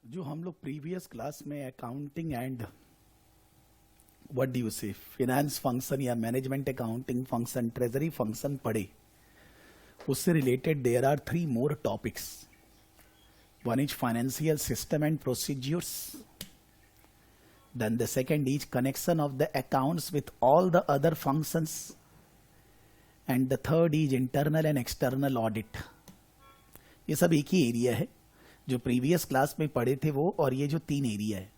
जो हम लोग प्रीवियस क्लास में accounting and what do you say finance function या management accounting function treasury function पढ़े, उससे related there are 3 more topics. One is financial system and procedures. Then the second is connection of the accounts with all the other functions. And the third is internal and external audit. ये सब एक ही area है जो previous class में पढ़े थे वो, और ये जो 3 एरिया है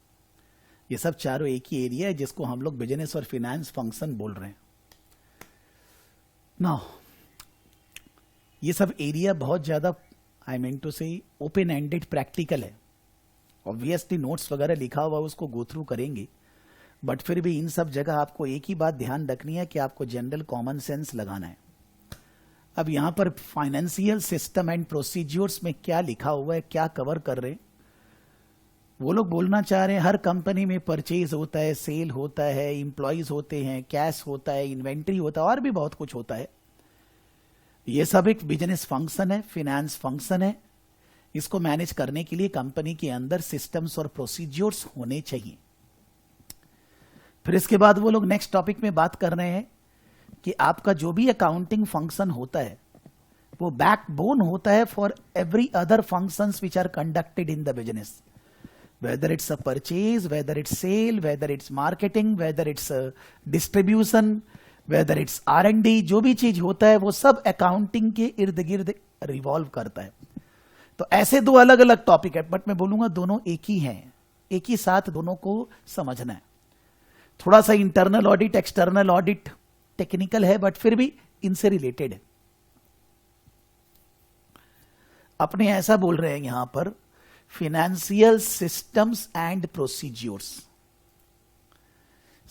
ये सब चारों एक ही एरिया है जिसको हम लोग बिजनेस और फिनेंस फंक्शन बोल रहे हैं. नाउ ये सब एरिया बहुत ज्यादा आई मीन टू से ओपन एंडेड प्रैक्टिकल है. ऑब्वियसली नोट्स वगैरह लिखा हुआ उसको गो थ्रू करेंगे, बट फिर भी इन सब जगह आपको एक ही बात ध्यान रखनी है कि आपको जनरल कॉमन सेंस लगाना है. अब यहां पर फाइनेंशियल सिस्टम एंड प्रोसीज्योर्स में क्या लिखा हुआ है, क्या कवर कर रहे हैं, वो लोग बोलना चाह रहे हैं हर कंपनी में परचेज होता है, सेल होता है, इंप्लॉइज होते हैं, कैश होता है, इन्वेंट्री होता है, और भी बहुत कुछ होता है. ये सब एक बिजनेस फंक्शन है, फिनेंस फंक्शन है. इसको मैनेज करने के लिए कंपनी के अंदर सिस्टम्स और प्रोसीज्योर्स होने चाहिए. फिर इसके बाद वो लोग नेक्स्ट टॉपिक में बात कर रहे हैं कि आपका जो भी अकाउंटिंग फंक्शन होता है वो बैकबोन होता है for every other functions which are conducted in the business. Whether it's a purchase, whether it's sale, whether it's marketing, whether it's distribution, whether it's R&D, जो भी चीज होता है वो सब अकाउंटिंग के इर्द गिर्द रिवॉल्व करता है. तो ऐसे 2 अलग अलग टॉपिक है, बट मैं बोलूंगा दोनों एक ही हैं, एक ही साथ दोनों को समझना है. थोड़ा सा internal audit, external audit technical है, बट फिर भी इनसे रिलेटेड है. अपने ऐसा बोल रहे हैं यहां पर financial systems and procedures.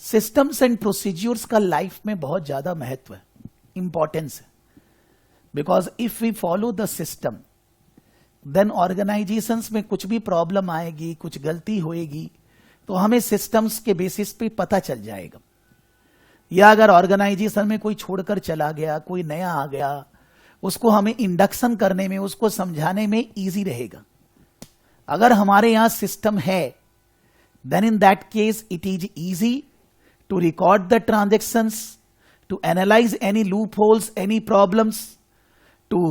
Systems and procedures का लाइफ में बहुत ज्यादा महत्व है, इंपॉर्टेंस है. Because if we follow the system then organizations में कुछ भी प्रॉब्लम आएगी, कुछ गलती होएगी, तो हमें सिस्टम्स के बेसिस पे पता चल जाएगा. या अगर ऑर्गेनाइजेशन में कोई छोड़कर चला गया, कोई नया आ गया, उसको हमें इंडक्शन करने में, उसको समझाने में इजी रहेगा. अगर हमारे यहां सिस्टम है then in that case it is easy to record the transactions, to analyze any loopholes, any problems, to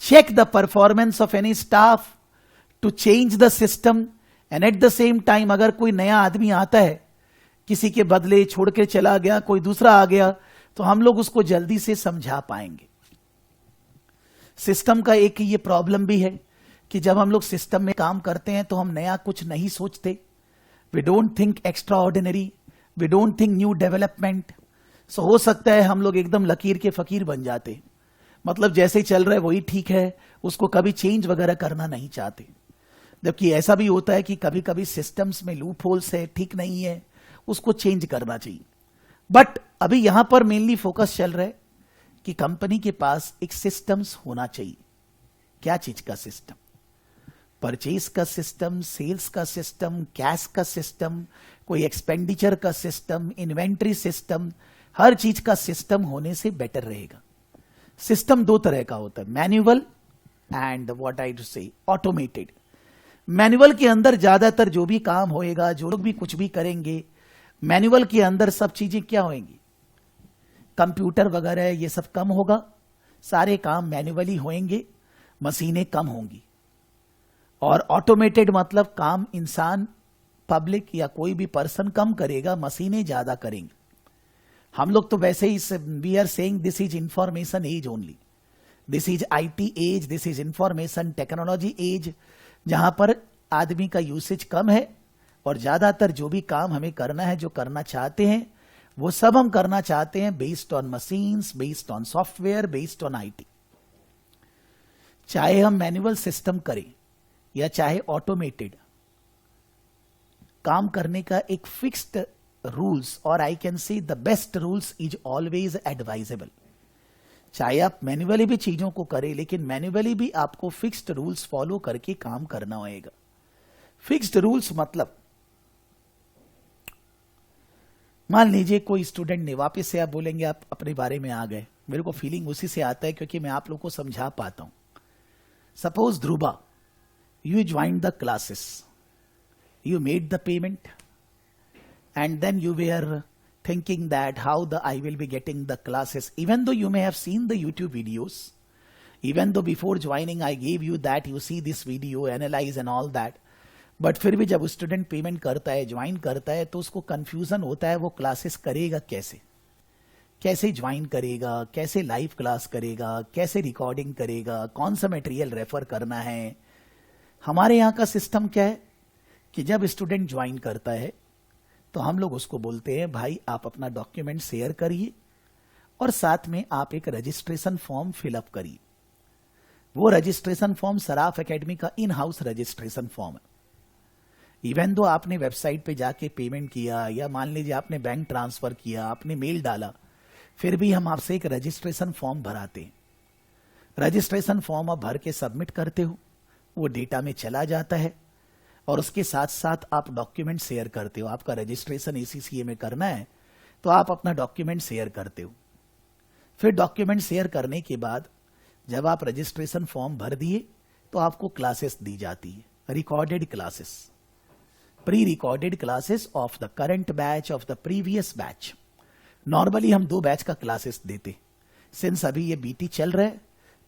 check the performance of any staff, to change the system, and at the same time अगर कोई नया आदमी आता है, किसी के बदले छोड़ के चला गया, कोई दूसरा आ गया, तो हम लोग उसको जल्दी से समझा पाएंगे. सिस्टम का एक ये प्रॉब्लम भी है कि जब हम लोग सिस्टम में काम करते हैं तो हम नया कुछ नहीं सोचते. We don't think extraordinary, we don't think new development. So हो सकता है हम लोग एकदम लकीर के फकीर बन जाते, मतलब जैसे ही चल रहा है वही ठीक है, उसको कभी चेंज वगैरह करना नहीं चाहते. जबकि ऐसा भी होता है कि कभी कभी सिस्टम्स में लूप होल्स है, ठीक नहीं है, उसको चेंज करना चाहिए. बट अभी यहां पर मेनली फोकस चल रहा है कि कंपनी के पास एक सिस्टम्स होना चाहिए. क्या चीज का सिस्टम? परचेज का सिस्टम, सेल्स का सिस्टम, कैश का सिस्टम, कोई एक्सपेंडिचर का सिस्टम, इन्वेंट्री सिस्टम, हर चीज का सिस्टम होने से बेटर रहेगा. सिस्टम 2 तरह का होता है, manual and what I to say automated. Manual के अंदर ज्यादातर जो भी काम होएगा, जो लोग भी कुछ भी करेंगे, मैन्युअल के अंदर सब चीजें क्या होंगी, कंप्यूटर वगैरह ये सब कम होगा, सारे काम मैन्युअली होंगे, मशीनें कम होंगी. और ऑटोमेटेड मतलब काम इंसान, पब्लिक या कोई भी पर्सन कम करेगा, मशीनें ज्यादा करेंगी. हम लोग तो वैसे ही we are saying this is information age only, this is IT age, this is information technology age, जहां पर आदमी का यूसेज कम है और ज्यादातर जो भी काम हमें करना है, जो करना चाहते हैं, वो सब हम करना चाहते हैं based on machines, based on software, based on IT. चाहे हम मैनुअल सिस्टम करें या चाहे ऑटोमेटेड, काम करने का एक फिक्स्ड रूल्स, और I can say the best rules is always advisable. चाहे आप मैन्युअली भी चीजों को करें, लेकिन मैन्युअली भी आपको फिक्स्ड रूल्स फॉलो करके काम करना होगा. फिक्स्ड रूल्स मतलब मान लीजिए कोई स्टूडेंट ने, वापस से आप बोलेंगे आप अपने बारे में आ गए, मेरे को फीलिंग उसी से आता है क्योंकि मैं आप लोगों को समझा पाता हूं. Suppose Dhruva, you joined the classes. You made the payment and then you were thinking that how I will be getting the classes, even though you may have seen the YouTube videos, even though before joining I gave you that you see this video, analyze and all that, but फिर भी जब student payment करता है, join करता है, तो उसको confusion होता है वो क्लासेस करेगा कैसे, कैसे ज्वाइन करेगा, कैसे लाइव क्लास करेगा, कैसे रिकॉर्डिंग करेगा, कौन सा मटेरियल रेफर करना है। हमारे यहाँ का सिस्टम क्या है कि जब स्टूडेंट ज्वाइन करता है तो हम लोग उसको बोलते हैं भाई आप अपना डॉक्यूमेंट शेयर करिए और साथ में आप एक रजिस्ट्रेशन फॉर्म फिलअप करिए। वो रजिस्ट्रेशन फॉर्म सराफ एकेडमी का इन हाउस रजिस्ट्रेशन फॉर्म है। इवन दो आपने वेबसाइट पे जाके पेमेंट किया या मान लीजिए आपने बैंक ट्रांसफर किया, आपने मेल डाला, फिर भी हम आपसे एक रजिस्ट्रेशन फॉर्म भराते हैं। रजिस्ट्रेशन फॉर्म आप भर के सबमिट करते हो, वो डेटा में चला जाता है और उसके साथ साथ आप डॉक्यूमेंट शेयर करते हो। आपका रजिस्ट्रेशन ACCA में करना है तो आप अपना डॉक्यूमेंट शेयर करते हो। फिर डॉक्यूमेंट शेयर करने के बाद जब आप रजिस्ट्रेशन फॉर्म भर दिए तो आपको क्लासेस दी जाती है, recorded classes, pre recorded classes of the current batch, of the previous batch. Normally हम 2 बैच का क्लासेस देते, सिंस अभी ये BT चल रहा है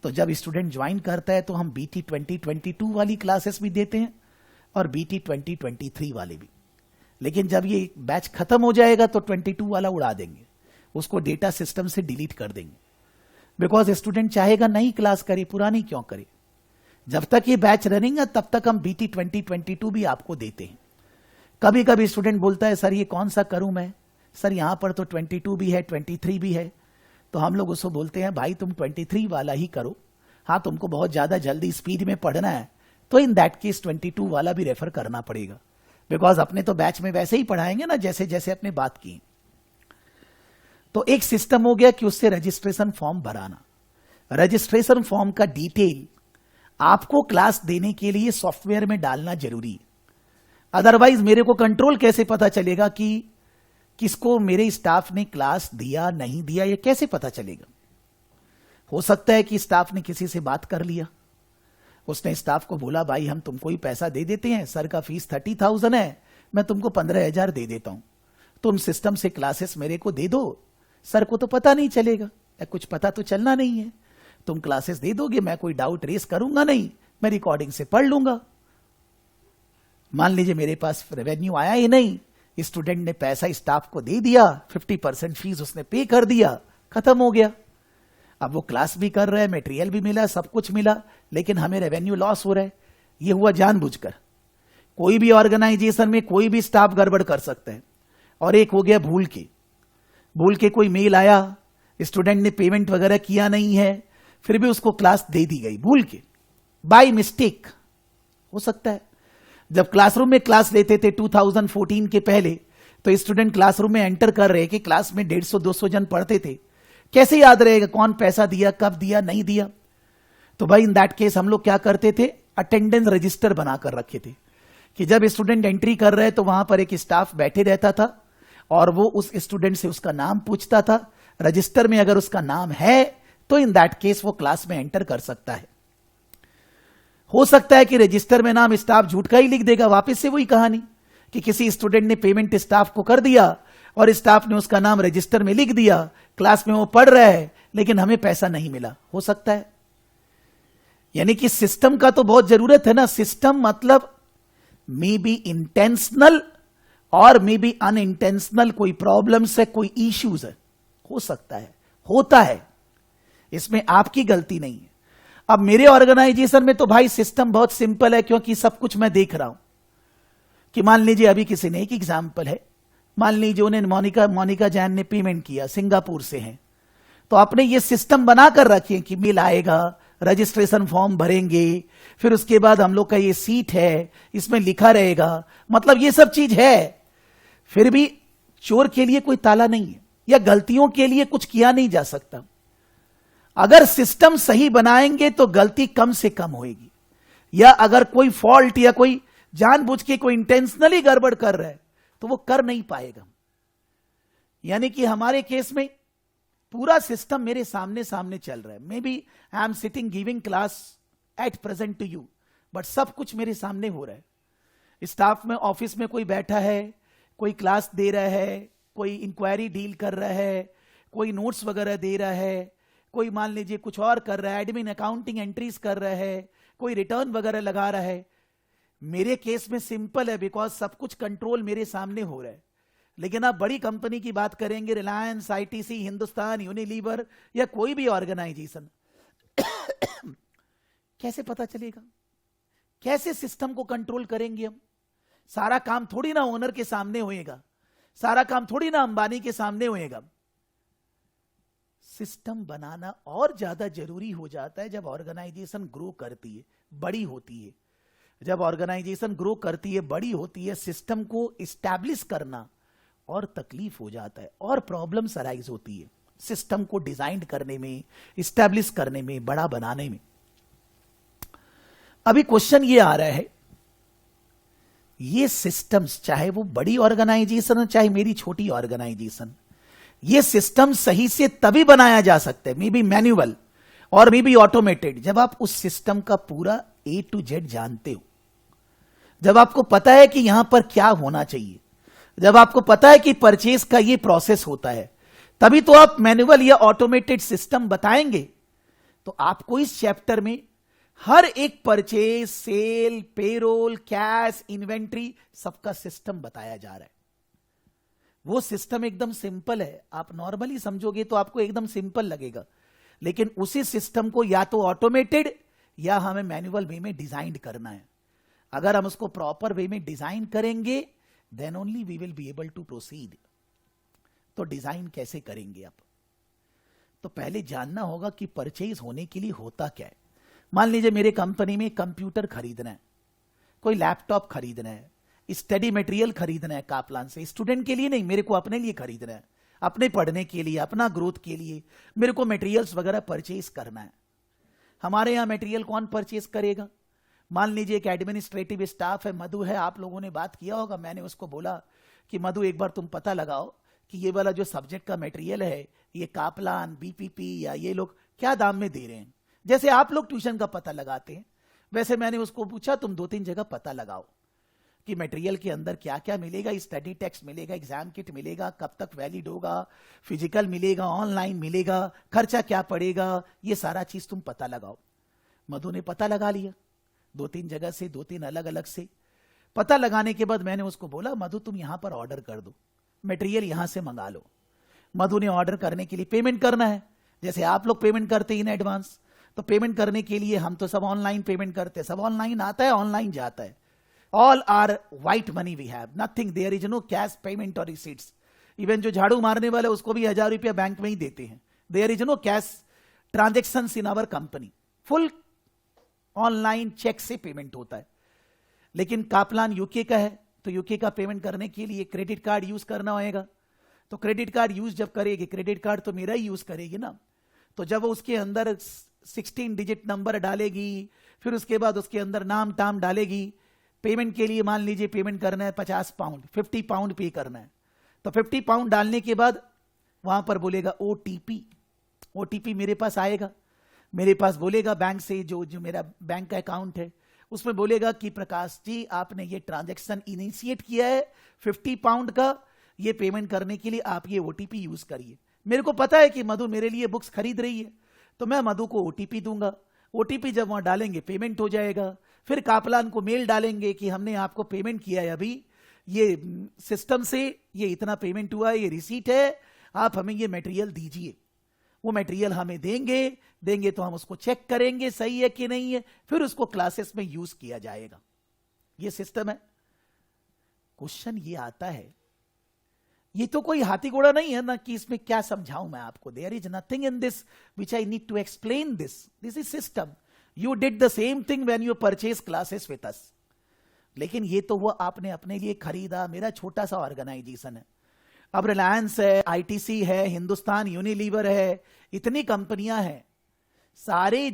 तो जब स्टूडेंट ज्वाइन करता है तो हम BT 2022 वाली क्लासेस भी देते हैं और BT 2023 वाले भी। लेकिन जब ये बैच खत्म हो जाएगा तो 22 वाला उड़ा देंगे, उसको डेटा सिस्टम से डिलीट कर देंगे, बिकॉज स्टूडेंट चाहेगा नई क्लास करे, पुरानी क्यों करे। जब तक ये बैच रनिंग है तब तक हम BT 2022 भी आपको देते हैं। कभी कभी स्टूडेंट बोलता है सर ये कौन सा करूं मैं, सर यहां पर तो 22 भी है, 23 भी है, तो हम लोग उसको बोलते हैं भाई तुम 23 वाला ही करो। हाँ तुमको बहुत ज्यादा जल्दी स्पीड में पढ़ना है तो इन दैट केस 22 वाला भी रेफर करना पड़ेगा, बिकॉज अपने तो बैच में वैसे ही पढ़ाएंगे ना जैसे जैसे अपने बात की। तो एक सिस्टम हो गया कि उससे रजिस्ट्रेशन फॉर्म भराना। रजिस्ट्रेशन फॉर्म का डिटेल आपको क्लास देने के लिए सॉफ्टवेयर में डालना जरूरी है, अदरवाइज मेरे को कंट्रोल कैसे पता चलेगा कि किसको मेरे स्टाफ ने क्लास दिया नहीं दिया, ये कैसे पता चलेगा। हो सकता है कि स्टाफ ने किसी से बात कर लिया, उसने स्टाफ को बोला भाई हम तुमको ही पैसा दे देते हैं, सर का फीस 30,000 है, मैं तुमको 15,000 दे देता हूं, तुम सिस्टम से क्लासेस मेरे को दे दो, सर को तो पता नहीं चलेगा या कुछ पता तो चलना नहीं है, तुम क्लासेस दे दोगे, मैं कोई डाउट रेस करूंगा नहीं, मैं रिकॉर्डिंग से पढ़ लूंगा। मान लीजिए मेरे पास रेवेन्यू आया ही नहीं, स्टूडेंट ने पैसा स्टाफ को दे दिया, 50% फीस उसने पे कर दिया, खत्म हो गया। अब वो क्लास भी कर रहा है, मटेरियल भी मिला, सब कुछ मिला, लेकिन हमें रेवेन्यू लॉस हो रहा है। ये हुआ जानबूझकर। कोई भी ऑर्गेनाइजेशन में कोई भी स्टाफ गड़बड़ कर सकता है। और एक हो गया भूल के कोई मेल आया, स्टूडेंट ने पेमेंट वगैरह किया नहीं है, फिर भी उसको क्लास दे दी गई भूल के, बाय मिस्टेक। हो सकता है जब क्लासरूम में क्लास लेते थे 2014 के पहले, तो स्टूडेंट क्लासरूम में एंटर कर रहे कि क्लास में 150-200 जन पढ़ते थे, कैसे याद रहेगा कौन पैसा दिया, कब दिया, नहीं दिया। तो भाई इन दैट केस हम लोग क्या करते थे, अटेंडेंस रजिस्टर बनाकर रखे थे कि जब स्टूडेंट एंट्री कर रहे तो वहां पर एक स्टाफ बैठे रहता था और वो उस स्टूडेंट से उसका नाम पूछता था। रजिस्टर में अगर उसका नाम है तो इन दैट केस वो क्लास में एंटर कर सकता है। हो सकता है कि रजिस्टर में नाम स्टाफ झूठ का ही लिख देगा, वापस से वही कहानी कि किसी स्टूडेंट ने पेमेंट स्टाफ को कर दिया और स्टाफ ने उसका नाम रजिस्टर में लिख दिया, क्लास में वो पढ़ रहा है लेकिन हमें पैसा नहीं मिला। हो सकता है। यानी कि सिस्टम का तो बहुत जरूरत है ना। सिस्टम मतलब मे बी इंटेंशनल और मे बी अनइंटेंशनल, कोई प्रॉब्लम्स है, कोई इश्यूज है, हो सकता है, होता है, इसमें आपकी गलती नहीं है। अब मेरे ऑर्गेनाइजेशन में तो भाई सिस्टम बहुत सिंपल है, क्योंकि सब कुछ मैं देख रहा हूं कि मान लीजिए अभी किसी ने, एक एग्जांपल है, मान लीजिए उन्हें मोनिका जैन ने पेमेंट किया, सिंगापुर से हैं, तो आपने ये सिस्टम बनाकर रखिए कि मेल आएगा, रजिस्ट्रेशन फॉर्म भरेंगे, फिर उसके बाद हम लोग का ये सीट है, इसमें लिखा रहेगा, मतलब ये सब चीज है। फिर भी चोर के लिए कोई ताला नहीं है या गलतियों के लिए कुछ किया नहीं जा सकता। अगर सिस्टम सही बनाएंगे तो गलती कम से कम होगी, या अगर कोई फॉल्ट या कोई जानबूझ के कोई इंटेंशनली गड़बड़ कर रहा है तो वो कर नहीं पाएगा। यानी कि हमारे केस में पूरा सिस्टम मेरे सामने सामने चल रहा है। Maybe I am sitting giving class at present to you, but सब कुछ मेरे सामने हो रहा है। स्टाफ में ऑफिस में कोई बैठा है, कोई क्लास दे रहा है, कोई इंक्वायरी डील कर रहा है, कोई नोट्स वगैरह दे रहा है, कोई मान लीजिए कुछ और कर रहा है, एडमिन अकाउंटिंग एंट्रीज कर रहा है, कोई रिटर्न वगैरह लगा रहा है। मेरे केस में सिंपल है, बिकॉज सब कुछ कंट्रोल मेरे सामने हो रहा है। लेकिन आप बड़ी कंपनी की बात करेंगे, रिलायंस, आईटीसी, हिंदुस्तान यूनिलीवर या कोई भी ऑर्गेनाइजेशन, कैसे पता चलेगा? कैसे सिस्टम को कंट्रोल करेंगे हम? सारा काम थोड़ी ना ओनर के सामने होएगा, सारा काम थोड़ी ना अंबानी के सामने होएगा। सिस्टम बनाना और ज्यादा जरूरी हो जाता है जब ऑर्गेनाइजेशन ग्रो करती है, बड़ी होती है। जब ऑर्गेनाइजेशन ग्रो करती है, बड़ी होती है, सिस्टम को इस्टेब्लिश करना और तकलीफ हो जाता है और प्रॉब्लम्स अराइज होती है सिस्टम को डिजाइन करने में, इस्टेब्लिश करने में, बड़ा बनाने में। अभी क्वेश्चन ये आ रहा है, ये सिस्टम्स, चाहे वो बड़ी ऑर्गेनाइजेशन हो चाहे मेरी छोटी ऑर्गेनाइजेशन, ये सिस्टम सही से तभी बनाया जा सकता है, मे बी मैन्युअल और मे बी ऑटोमेटेड, जब आप उस सिस्टम का पूरा A to Z जानते हो, जब आपको पता है कि यहां पर क्या होना चाहिए, जब आपको पता है कि परचेज का ये प्रोसेस होता है, तभी तो आप मैन्युअल या ऑटोमेटेड सिस्टम बताएंगे। तो आपको इस चैप्टर में हर एक purchase, sale, payroll, cash, inventory, सबका सिस्टम बताया जा रहा है। वो सिस्टम एकदम सिंपल है, आप नॉर्मली समझोगे तो आपको एकदम सिंपल लगेगा, लेकिन उसी सिस्टम को या तो ऑटोमेटेड या हमें मैन्युअल वे में डिजाइन करना है। अगर हम उसको प्रॉपर वे में डिजाइन करेंगे, then only we will be able to proceed. तो डिजाइन कैसे करेंगे आप? तो पहले जानना होगा कि परचेज होने के लिए होता क्या है। मान लीजिए मेरे कंपनी में कंप्यूटर खरीदना है, कोई लैपटॉप खरीदना है, स्टडी मटेरियल खरीदना है कापलान से, स्टूडेंट के लिए नहीं, मेरे को अपने लिए खरीदना है, अपने पढ़ने के लिए, अपना ग्रोथ के लिए मेरे को मटेरियल्स वगैरह परचेज करना है। हमारे यहां मटेरियल कौन परचेज करेगा? मान लीजिए एक एडमिनिस्ट्रेटिव स्टाफ है, मधु है, आप लोगों ने बात किया होगा, मैंने उसको बोला कि मधु एक बार तुम पता लगाओ कि ये वाला जो सब्जेक्ट का मटेरियल है, ये कापलान, बीपीपी या ये लोग क्या दाम में दे रहे हैं। जैसे आप लोग ट्यूशन का पता लगाते हैं, वैसे मैंने उसको पूछा तुम 2-3 जगह पता लगाओ कि मटेरियल के अंदर क्या क्या मिलेगा, स्टडी टेक्स्ट मिलेगा, एग्जाम किट मिलेगा, कब तक वैलिड होगा, फिजिकल मिलेगा, ऑनलाइन मिलेगा, खर्चा क्या पड़ेगा, ये सारा चीज तुम पता लगाओ। मधु ने पता लगा लिया 2-3 जगह से, 2-3 अलग अलग से। पता लगाने के बाद मैंने उसको बोला मधु तुम यहां पर ऑर्डर कर दो, मटेरियल यहां से मंगा लो। मधु ने ऑर्डर करने के लिए पेमेंट करना है, जैसे आप लोग पेमेंट करते हैं इन एडवांस, तो पेमेंट करने के लिए हम तो सब ऑनलाइन पेमेंट करते हैं, सब ऑनलाइन आता है, ऑनलाइन जाता है। All are white money we have, nothing, there is no cash payment और रिसीट्स। इवन जो झाड़ू मारने वाले उसको भी 1000 रुपया बैंक में ही देते हैं, there is no cash transaction in our company, full online cheque से पेमेंट होता है। लेकिन कापलान यूके का है, तो यूके का पेमेंट करने के लिए क्रेडिट कार्ड यूज करना होगा। तो क्रेडिट कार्ड यूज जब करेगी, क्रेडिट कार्ड तो मेरा ही यूज करेगी ना, तो जब वो उसके अंदर 16 डिजिट नंबर डालेगी, फिर उसके बाद उसके अंदर नाम टाम डालेगी, पेमेंट के लिए मान लीजिए पेमेंट करना है 50 पाउंड, 50 पाउंड पे करना है, तो 50 पाउंड डालने के बाद वहां पर बोलेगा ओटीपी। ओटीपी मेरे पास आएगा, मेरे पास बोलेगा बैंक से, जो मेरा बैंक का अकाउंट है उसमें बोलेगा कि प्रकाश जी आपने ये ट्रांजैक्शन इनिशिएट किया है 50 पाउंड का, ये पेमेंट करने के लिए आप ये ओटीपी यूज करिए। मेरे को पता है कि मधु मेरे लिए बुक्स खरीद रही है, तो मैं मधु को ओटीपी दूंगा। ओटीपी जब वहां डालेंगे पेमेंट हो जाएगा। फिर कापलान को मेल डालेंगे कि हमने आपको पेमेंट किया है, अभी ये सिस्टम से ये इतना पेमेंट हुआ है, ये रिसीट है, आप हमें ये मटेरियल दीजिए। वो मटेरियल हमें देंगे तो हम उसको चेक करेंगे सही है कि नहीं है, फिर उसको क्लासेस में यूज किया जाएगा। ये सिस्टम है। क्वेश्चन ये आता है, ये तो कोई हाथी घोड़ा नहीं है ना कि इसमें क्या समझाऊं मैं आपको। There is nothing in this which I need to explain this is system. You did the same thing when you purchase classes with us. लेकिन ये तो हुआ आपने अपने लिए खरीदा, मेरा छोटा सा ऑर्गेनाइजेशन है। अब रिलायंस है, आईटीसी है, हिंदुस्तान यूनिलीवर है, इतनी कंपनियां हैं, सारे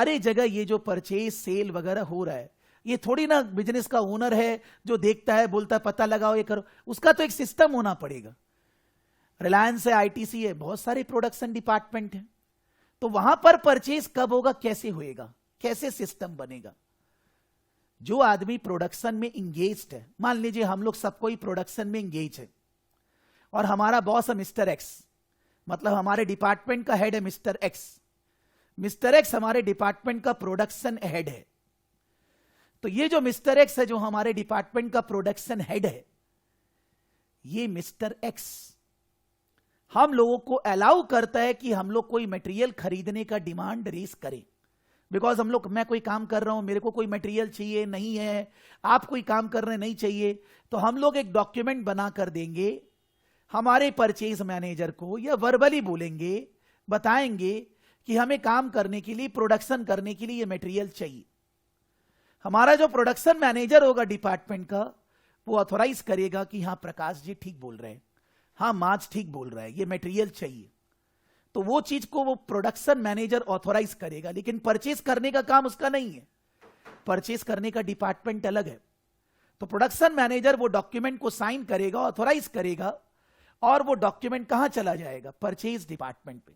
जगह ये जो परचेज सेल वगैरह हो रहा है, ये थोड़ी ना बिजनेस का ओनर है जो देखता है बोलता है पता लगाओ ये करो, उसका तो एक सिस्टम होना पड़ेगा। रिलायंस है, आईटीसी है, बहुत सारे प्रोडक्शन डिपार्टमेंट है, तो वहां पर परचेज कब होगा, कैसे होएगा, कैसे सिस्टम बनेगा, जो आदमी प्रोडक्शन में इंगेज्ड है, मान लीजिए हम लोग सब कोई प्रोडक्शन में इंगेज है और हमारा बॉस है मिस्टर एक्स, मतलब हमारे डिपार्टमेंट का हेड है मिस्टर एक्स। मिस्टर एक्स हमारे डिपार्टमेंट का प्रोडक्शन हेड है। तो ये जो मिस्टर एक्स है, जो हमारे डिपार्टमेंट का प्रोडक्शन हेड है, ये मिस्टर एक्स हम लोगों को अलाउ करता है कि हम लोग कोई मटेरियल खरीदने का डिमांड रेस करें। बिकॉज हम लोग, मैं कोई काम कर रहा हूं, मेरे को कोई मटेरियल चाहिए नहीं है, आप कोई काम कर रहे नहीं चाहिए, तो हम लोग एक डॉक्यूमेंट बना कर देंगे हमारे परचेज मैनेजर को, या वर्बली बोलेंगे, बताएंगे कि हमें काम करने के लिए, प्रोडक्शन करने के लिए ये मटेरियल चाहिए। हमारा जो प्रोडक्शन मैनेजर होगा डिपार्टमेंट का, वो ऑथोराइज करेगा कि हाँ प्रकाश जी ठीक बोल रहे हैं, हाँ माज ठीक बोल रहा है, ये मटेरियल चाहिए। तो वो चीज को वो प्रोडक्शन मैनेजर ऑथोराइज करेगा, लेकिन परचेज करने का काम उसका नहीं है। परचेज करने का डिपार्टमेंट अलग है। तो प्रोडक्शन मैनेजर वो डॉक्यूमेंट को साइन करेगा, ऑथोराइज करेगा, और वो डॉक्यूमेंट कहां चला जाएगा? परचेज डिपार्टमेंट पे।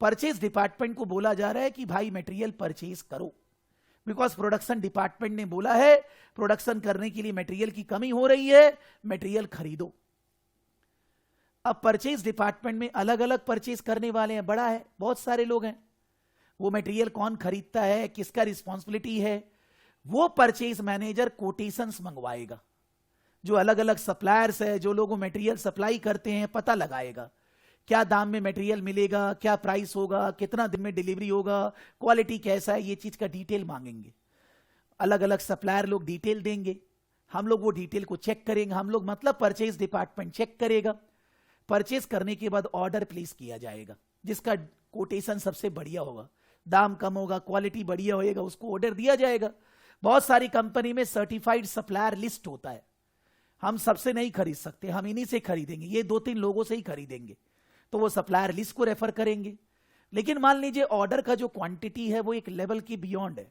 परचेज डिपार्टमेंट को बोला जा रहा है कि भाई मटेरियल परचेज करो, बिकॉज प्रोडक्शन डिपार्टमेंट ने बोला है प्रोडक्शन करने के लिए मटेरियल की कमी हो रही है, मटेरियल खरीदो। अब परचेज डिपार्टमेंट में अलग अलग परचेज करने वाले हैं, बड़ा है, बहुत सारे लोग हैं। वो मटेरियल कौन खरीदता है, किसका रिस्पॉन्सिबिलिटी है, वो परचेज मैनेजर कोटेशंस मंगवाएगा। जो अलग अलग सप्लायर्स है, जो लोग मटेरियल सप्लाई करते हैं, पता लगाएगा क्या दाम में मटेरियल मिलेगा, क्या प्राइस होगा, कितना दिन में डिलीवरी होगा, क्वालिटी कैसा है, ये चीज का डिटेल मांगेंगे। अलग अलग सप्लायर लोग डिटेल देंगे, हम लोग वो डिटेल को चेक करेंगे। हम लोग मतलब परचेज डिपार्टमेंट चेक करेगा। परचेज करने के बाद ऑर्डर प्लेस किया जाएगा, जिसका कोटेशन सबसे बढ़िया होगा, दाम कम होगा, क्वालिटी बढ़िया होएगा, उसको ऑर्डर दिया जाएगा। बहुत सारी कंपनी में सर्टिफाइड सप्लायर लिस्ट होता है, हम सबसे नहीं खरीद सकते, हम इन्हीं से खरीदेंगे, ये 2-3 लोगों से ही खरीदेंगे, तो वो सप्लायर लिस्ट को रेफर करेंगे। लेकिन मान लीजिए ऑर्डर का जो क्वांटिटी है वो एक लेवल की बियॉन्ड है,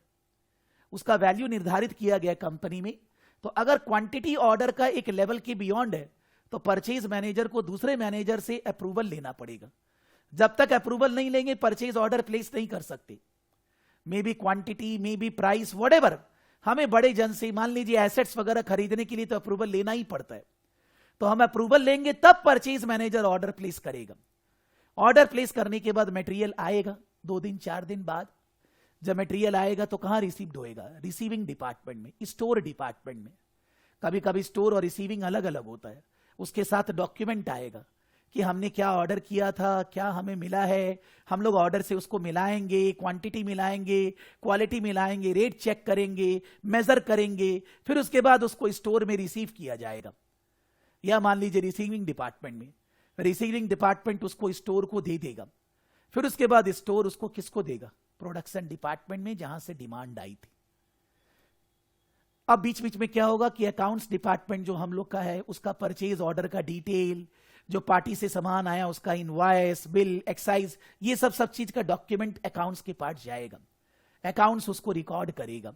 उसका वैल्यू निर्धारित किया गया कंपनी में। तो अगर क्वांटिटी ऑर्डर का एक लेवल की बियॉन्ड है, तो परचेज मैनेजर को दूसरे मैनेजर से अप्रूवल लेना पड़ेगा। जब तक अप्रूवल नहीं लेंगे परचेज ऑर्डर प्लेस नहीं कर सकते। May be quantity, may be price, whatever, हमें बड़े जन से, मान लीजिए एसेट्स वगैरह खरीदने के लिए तो अप्रूवल लेना ही पड़ता है। तो हम अप्रूवल लेंगे तब परचेज मैनेजर ऑर्डर प्लेस करेगा। ऑर्डर प्लेस करने के बाद मटेरियल आएगा 2 दिन 4 दिन बाद। जब मटेरियल आएगा तो कहां रिसीव्ड होएगा? रिसीविंग डिपार्टमेंट में, स्टोर डिपार्टमेंट में। कभी कभी स्टोर और रिसीविंग अलग अलग होता है। उसके साथ डॉक्यूमेंट आएगा कि हमने क्या ऑर्डर किया था, क्या हमें मिला है। हम लोग ऑर्डर से उसको मिलाएंगे, क्वांटिटी मिलाएंगे, क्वालिटी मिलाएंगे, रेट चेक करेंगे, मेजर करेंगे, फिर उसके बाद उसको स्टोर में रिसीव किया जाएगा। या मान लीजिए रिसीविंग डिपार्टमेंट में, रिसीविंग डिपार्टमेंट उसको स्टोर को दे देगा। फिर उसके बाद स्टोर उसको किसको देगा? प्रोडक्शन डिपार्टमेंट में, जहां से डिमांड आई थी। अब बीच बीच में क्या होगा कि अकाउंट्स डिपार्टमेंट जो हम लोग का है, उसका परचेज ऑर्डर का डिटेल, जो पार्टी से सामान आया उसका इनवॉइस, बिल, एक्साइज, ये सब चीज का डॉक्यूमेंट अकाउंट्स के पास जाएगा। अकाउंट्स उसको रिकॉर्ड करेगा,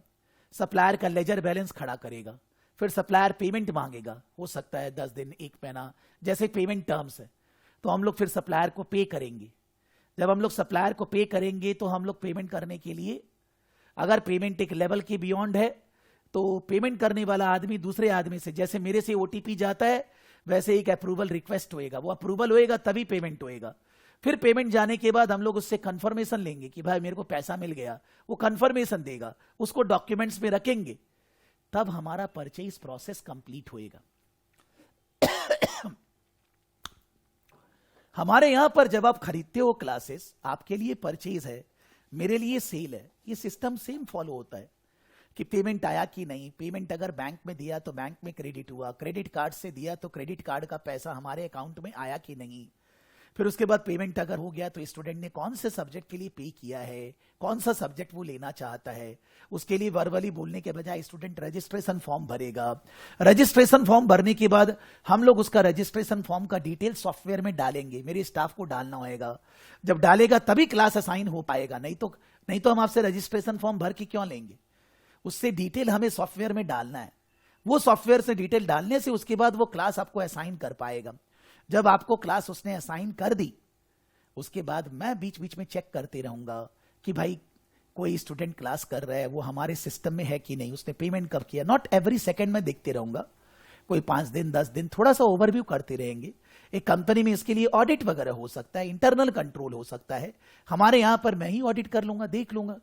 सप्लायर का लेजर बैलेंस खड़ा करेगा। फिर सप्लायर पेमेंट मांगेगा, हो सकता है 10 दिन, 1 महीना, जैसे पेमेंट टर्म्स है। तो हम लोग फिर सप्लायर को पे करेंगे। जब हम लोग सप्लायर को पे करेंगे तो हम लोग पेमेंट करने के लिए, अगर पेमेंट एक लेवल के बियॉन्ड है तो पेमेंट करने वाला आदमी दूसरे आदमी से, जैसे मेरे से ओटीपी जाता है वैसे एक अप्रूवल रिक्वेस्ट होएगा, वो अप्रूवल होएगा तभी पेमेंट होएगा। फिर पेमेंट जाने के बाद हम लोग उससे कंफर्मेशन लेंगे कि भाई मेरे को पैसा मिल गया, वो कंफर्मेशन देगा, उसको डॉक्यूमेंट्स में रखेंगे, तब हमारा परचेज प्रोसेस कंप्लीट होएगा। हमारे यहां पर जब आप खरीदते हो क्लासेस, आपके लिए परचेज है, मेरे लिए सेल है, ये सिस्टम सेम फॉलो होता है कि पेमेंट आया कि नहीं। पेमेंट अगर बैंक में दिया तो बैंक में क्रेडिट हुआ, क्रेडिट कार्ड से दिया तो क्रेडिट कार्ड का पैसा हमारे अकाउंट में आया कि नहीं। फिर उसके बाद पेमेंट अगर हो गया तो स्टूडेंट ने कौन से सब्जेक्ट के लिए पे किया है, कौन सा सब्जेक्ट वो लेना चाहता है, उसके लिए वर्बली बोलने के बजाय स्टूडेंट रजिस्ट्रेशन फॉर्म भरेगा। रजिस्ट्रेशन फॉर्म भरने के बाद हम लोग उसका रजिस्ट्रेशन फॉर्म का डिटेल सॉफ्टवेयर में डालेंगे, मेरे स्टाफ को डालना होगा। जब डालेगा तभी क्लास असाइन हो पाएगा, नहीं तो हम आपसे रजिस्ट्रेशन फॉर्म भर के क्यों लेंगे? उससे डिटेल हमें सॉफ्टवेयर में डालना है। वो सॉफ्टवेयर से डिटेल डालने से उसके बाद वो क्लास आपको असाइन कर पाएगा। जब आपको क्लास उसने असाइन कर दी, उसके बाद मैं बीच बीच में चेक करते रहूंगा कि भाई कोई स्टूडेंट क्लास कर रहा है, वो हमारे सिस्टम में है कि नहीं, उसने पेमेंट कब किया, नॉट एवरी सेकेंड में देखते रहूंगा, कोई 5 दिन 10 दिन थोड़ा सा ओवरव्यू करते रहेंगे। एक कंपनी में इसके लिए ऑडिट वगैरह हो सकता है, इंटरनल कंट्रोल हो सकता है। हमारे यहां पर मैं ही ऑडिट कर लूंगा, देख लूंगा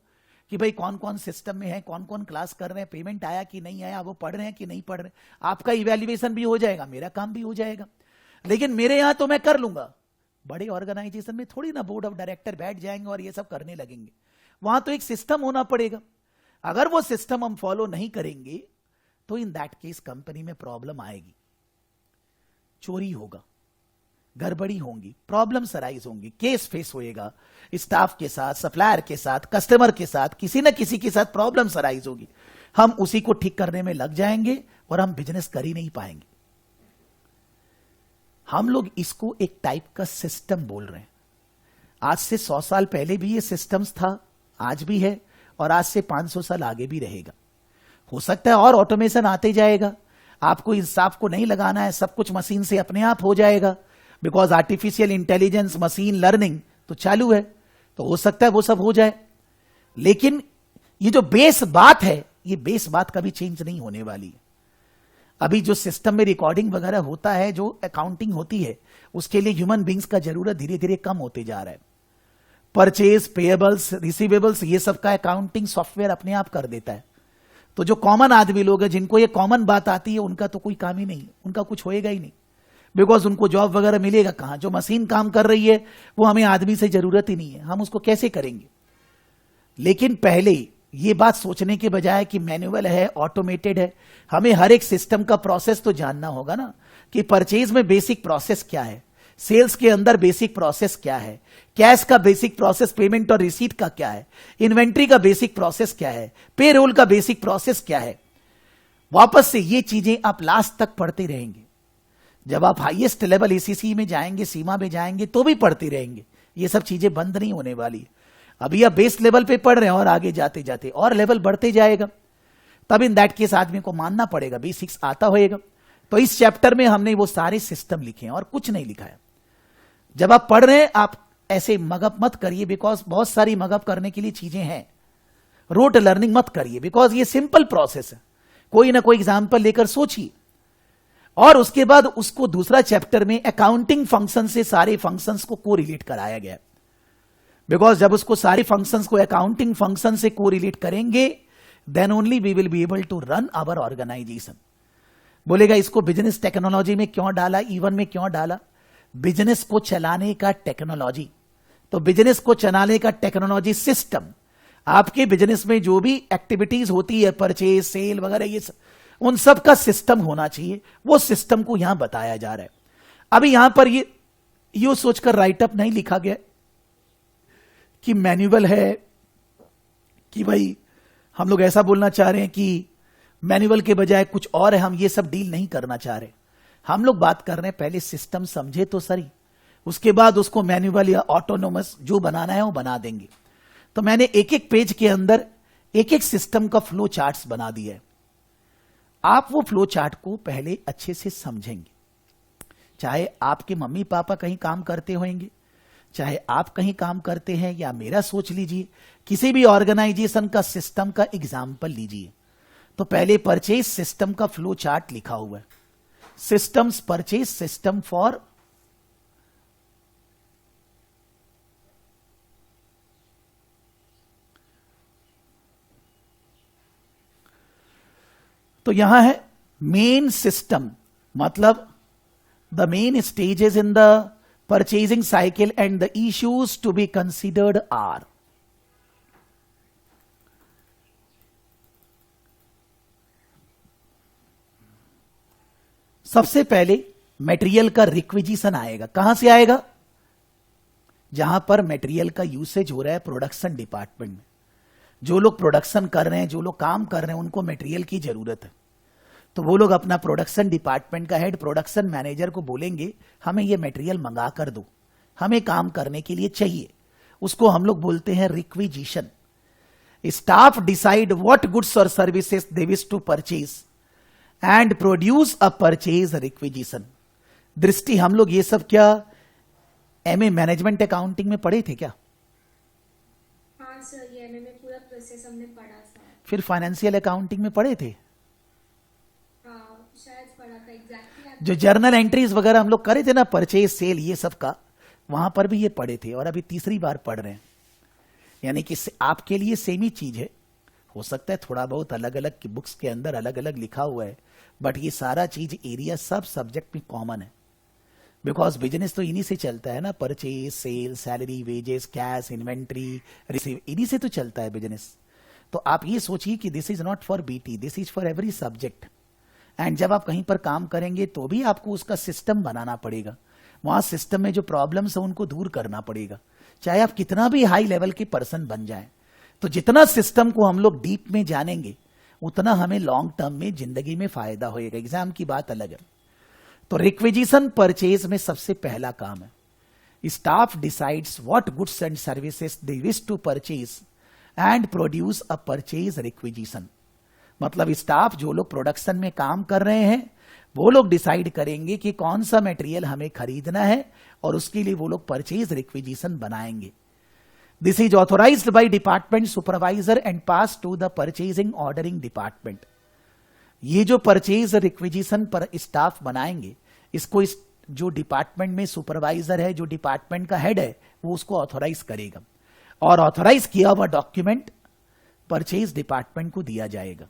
कि भाई कौन कौन सिस्टम में है, कौन कौन क्लास कर रहे हैं, पेमेंट आया कि नहीं आया, वो पढ़ रहे हैं कि नहीं पढ़ रहे। आपका इवेल्युएशन भी हो जाएगा, मेरा काम भी हो जाएगा। लेकिन मेरे यहां तो मैं कर लूंगा, बड़े ऑर्गेनाइजेशन में थोड़ी ना बोर्ड ऑफ डायरेक्टर बैठ जाएंगे और ये सब करने लगेंगे। वहां तो एक सिस्टम होना पड़ेगा। अगर वो सिस्टम हम फॉलो नहीं करेंगे तो इन दैट केस कंपनी में प्रॉब्लम आएगी, चोरी होगा, गड़बड़ी होंगी, प्रॉब्लम्स अराइज होंगी, केस फेस होएगा, स्टाफ के साथ, सप्लायर के साथ, कस्टमर के साथ, किसी ना किसी के साथ प्रॉब्लम्स अराइज होगी। हम उसी को ठीक करने में लग जाएंगे और हम बिजनेस कर ही नहीं पाएंगे। हम लोग इसको एक टाइप का सिस्टम बोल रहे हैं। आज से 100 साल पहले भी ये सिस्टम्स था, आज भी है, और आज से 500 साल आगे भी रहेगा। हो सकता है और ऑटोमेशन आते जाएगा, आपको इस स्टाफ को नहीं लगाना है, सब कुछ मशीन से अपने आप हो जाएगा, because artificial intelligence, machine learning तो चालू है, तो हो सकता है वो सब हो जाए। लेकिन ये जो बेस बात है, ये बेस बात कभी चेंज नहीं होने वाली है। अभी जो सिस्टम में रिकॉर्डिंग वगैरह होता है, जो अकाउंटिंग होती है, उसके लिए ह्यूमन बींग्स का जरूरत धीरे धीरे कम होते जा रहा है। परचेज, पेएबल्स, रिसीवेबल्स, ये सब का अकाउंटिंग सॉफ्टवेयर अपने आप कर देता है। तो जो कॉमन आदमी लोग हैं, जिनको ये कॉमन बात आती है, उनका तो कोई काम ही नहीं, उनका कुछ होएगा ही नहीं, बिकॉज उनको जॉब वगैरह मिलेगा कहां। जो मशीन काम कर रही है वो हमें आदमी से जरूरत ही नहीं है, हम उसको कैसे करेंगे। लेकिन पहले ये बात सोचने के बजाय कि मैनुअल है, ऑटोमेटेड है, हमें हर एक सिस्टम का प्रोसेस तो जानना होगा ना, कि परचेज में बेसिक प्रोसेस क्या है, सेल्स के अंदर बेसिक प्रोसेस क्या है, कैश का बेसिक प्रोसेस, पेमेंट और रिसीट का क्या है, इन्वेंट्री का बेसिक प्रोसेस क्या है, पेरोल का बेसिक प्रोसेस क्या है। वापस से ये चीजें आप लास्ट तक पढ़ते रहेंगे। जब आप हाईएस्ट लेवल एसीसी में जाएंगे, सीमा में जाएंगे, तो भी पढ़ते रहेंगे। ये सब चीजें बंद नहीं होने वाली। अभी आप बेस लेवल पे पढ़ रहे हैं और आगे जाते जाते और लेवल बढ़ते जाएगा, तब इन दैट केस आदमी को मानना पड़ेगा बेसिक्स आता होएगा। तो इस चैप्टर में हमने वो सारे सिस्टम लिखे हैं और कुछ नहीं लिखा है। जब आप पढ़ रहे हैं, आप ऐसे मगअप मत करिए, बिकॉज बहुत सारी मगअप करने के लिए चीजें हैं। रोट लर्निंग मत करिए, बिकॉज ये सिंपल प्रोसेस है। कोई ना कोई एग्जाम्पल लेकर सोचिए और उसके बाद उसको दूसरा चैप्टर में अकाउंटिंग फंक्शन से सारे फंक्शंस को कोरिलेट कराया गया। बिकॉज जब उसको सारे फंक्शंस को अकाउंटिंग फंक्शन से कोरिलेट करेंगे, then only we will be able to run our organisation. बोलेगा इसको बिजनेस टेक्नोलॉजी में क्यों डाला, इवन में क्यों डाला? बिजनेस को चलाने का टेक्नोलॉजी, तो बिजनेस को चलाने का टेक्नोलॉजी सिस्टम, आपके बिजनेस में जो भी एक्टिविटीज होती है, परचेज, सेल वगैरह, ये उन सब का सिस्टम होना चाहिए। वो सिस्टम को यहां बताया जा रहा है। अभी यहां पर ये सोचकर राइटअप नहीं लिखा गया कि मैनुअल है, कि भाई हम लोग ऐसा बोलना चाह रहे हैं कि मैनुअल के बजाय कुछ और है, हम ये सब डील नहीं करना चाह रहे। हम लोग बात कर रहे हैं पहले सिस्टम समझे तो सही, उसके बाद उसको मैनुअल या ऑटोनोमस जो बनाना है वो बना देंगे। तो मैंने एक एक पेज के अंदर एक एक सिस्टम का फ्लो चार्ट्स बना दिया है। आप वो फ्लो चार्ट को पहले अच्छे से समझेंगे। चाहे आपके मम्मी पापा कहीं काम करते होंगे, चाहे आप कहीं काम करते हैं, या मेरा सोच लीजिए किसी भी ऑर्गेनाइजेशन का सिस्टम का एग्जाम्पल लीजिए। तो पहले परचेज सिस्टम का फ्लो चार्ट लिखा हुआ है, सिस्टम्स, परचेज सिस्टम फॉर तो यहां है मेन सिस्टम, मतलब the main stages in the purchasing cycle and the issues to be considered are. सबसे पहले मटेरियल का रिक्विजिशन आएगा। कहां से आएगा? जहां पर मटेरियल का यूसेज हो रहा है प्रोडक्शन डिपार्टमेंट में। जो लोग प्रोडक्शन कर रहे हैं, जो लोग काम कर रहे हैं, उनको मटेरियल की जरूरत है। तो वो लोग अपना प्रोडक्शन डिपार्टमेंट का हेड प्रोडक्शन मैनेजर को बोलेंगे हमें ये मटेरियल मंगा कर दो, हमें काम करने के लिए चाहिए। उसको हम लोग बोलते हैं requisition. Staff decide what goods और services they wish to purchase and produce a purchase requisition. Drishti, हम लोग ये सब क्या एमए मैनेजमेंट अकाउंटिंग में पढ़े थे क्या? हाँ सर, ये एमए में पूरा प्रोसेस हमने पढ़ा था। फिर फाइनेंशियल अकाउंटिंग में पढ़े थे, हाँ शायद पढ़ा था, एग्जैक्टली जो जर्नल एंट्रीज वगैरह हम लोग करे थे ना, परचेज सेल ये सब का, वहां पर भी ये पढ़े थे और अभी तीसरी बार पढ़ रहे हैं। यानी कि आपके लिए सेम ही चीज है, हो सकता है थोड़ा बहुत अलग अलग की बुक्स के अंदर अलग अलग लिखा हुआ है, बट ये सारा चीज एरिया सब सब्जेक्ट में कॉमन है। बिकॉज बिजनेस तो इन्हीं से चलता है ना, purchase sale salary wages cash inventory receive, इन्हीं से तो चलता है बिजनेस। तो आप ये सोचिए कि this is not for BT, this is for every subject. And जब आप कहीं पर काम करेंगे तो भी आपको उसका सिस्टम बनाना पड़ेगा, वहां सिस्टम में जो प्रॉब्लम्स है उनको दूर करना पड़ेगा, चाहे आप कितना भी हाई लेवल के पर्सन बन जाएं। तो जितना सिस्टम को हम लोग डीप में जानेंगे उतना हमें लॉन्ग टर्म में जिंदगी में फायदा होएगा। एग्जाम की बात अलग है। तो रिक्विजिशन परचेज में सबसे पहला काम है, staff decides what goods and services they wish to purchase and produce a purchase requisition. मतलब स्टाफ जो लोग प्रोडक्शन में काम कर रहे हैं वो लोग डिसाइड करेंगे कि कौन सा मटेरियल हमें खरीदना है और उसके लिए वो लोग परचेज रिक्विजिशन बनाएंगे। This is authorised by department supervisor and pass to the purchasing ordering department. ये जो परचेज रिक्विजिशन पर स्टाफ बनाएंगे, इसको जो डिपार्टमेंट में सुपरवाइजर है, जो डिपार्टमेंट का हेड है, वो उसको ऑथोराइज करेगा और ऑथोराइज किया हुआ डॉक्यूमेंट परचेज डिपार्टमेंट को दिया जाएगा।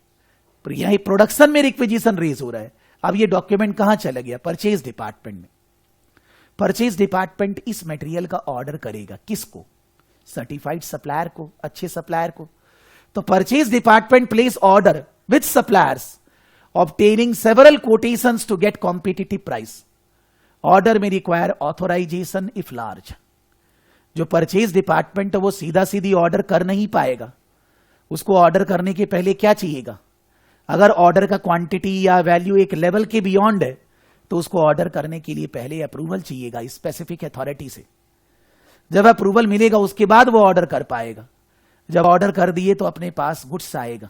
यही प्रोडक्शन में रिक्विजिशन रेज हो रहा है, अब ये डॉक्यूमेंट कहां चला गया? परचेज डिपार्टमेंट में। परचेज डिपार्टमेंट इस मटेरियल का ऑर्डर करेगा, किसको? सर्टिफाइड सप्लायर को, अच्छे सप्लायर को। तो purchase department place order with suppliers obtaining several quotations to get competitive price. Order में रिक्वायर ऑथोराइजेशन इफ लार्ज। जो परचेज डिपार्टमेंट है वो सीधा सीधी ऑर्डर कर नहीं पाएगा, उसको ऑर्डर करने के पहले क्या चाहिएगा? अगर ऑर्डर का क्वांटिटी या वैल्यू एक लेवल के बियॉन्ड है तो उसको ऑर्डर करने के लिए पहले अप्रूवल चाहिएगा स्पेसिफिक अथॉरिटी से। जब अप्रूवल मिलेगा उसके बाद वो ऑर्डर कर पाएगा। जब ऑर्डर कर दिए तो अपने पास गुड्स आएगा।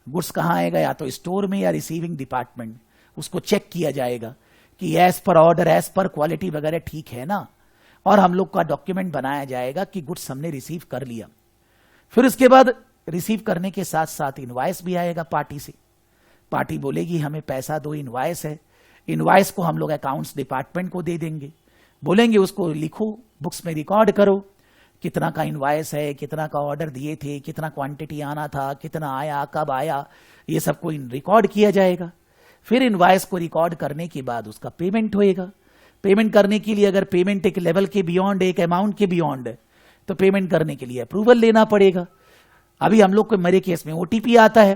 गुड्स कहां आएगा? या तो स्टोर में या रिसीविंग डिपार्टमेंट। उसको चेक किया जाएगा कि as per order as per quality वगैरह ठीक है ना, और हम लोग का डॉक्यूमेंट बनाया जाएगा कि गुड्स हमने रिसीव कर लिया। फिर उसके बाद रिसीव करने के साथ साथ इनवॉइस भी आएगा पार्टी से। पार्टी बोलेगी हमें पैसा दो, इनवॉइस है। इनवॉइस को हम लोग अकाउंट्स डिपार्टमेंट को दे देंगे, बोलेंगे उसको लिखो, बुक्स में रिकॉर्ड करो, कितना का इनवॉइस है, कितना का ऑर्डर दिए थे, कितना क्वांटिटी आना था, कितना आया, कब आया, ये सबको रिकॉर्ड किया जाएगा। फिर इनवॉइस को रिकॉर्ड करने के बाद उसका पेमेंट होएगा। पेमेंट करने के लिए अगर पेमेंट एक लेवल के बियॉन्ड, एक अमाउंट के बियॉन्ड है, तो पेमेंट करने के लिए अप्रूवल लेना पड़ेगा। अभी हम लोग को मेरे केस में ओटीपी आता है,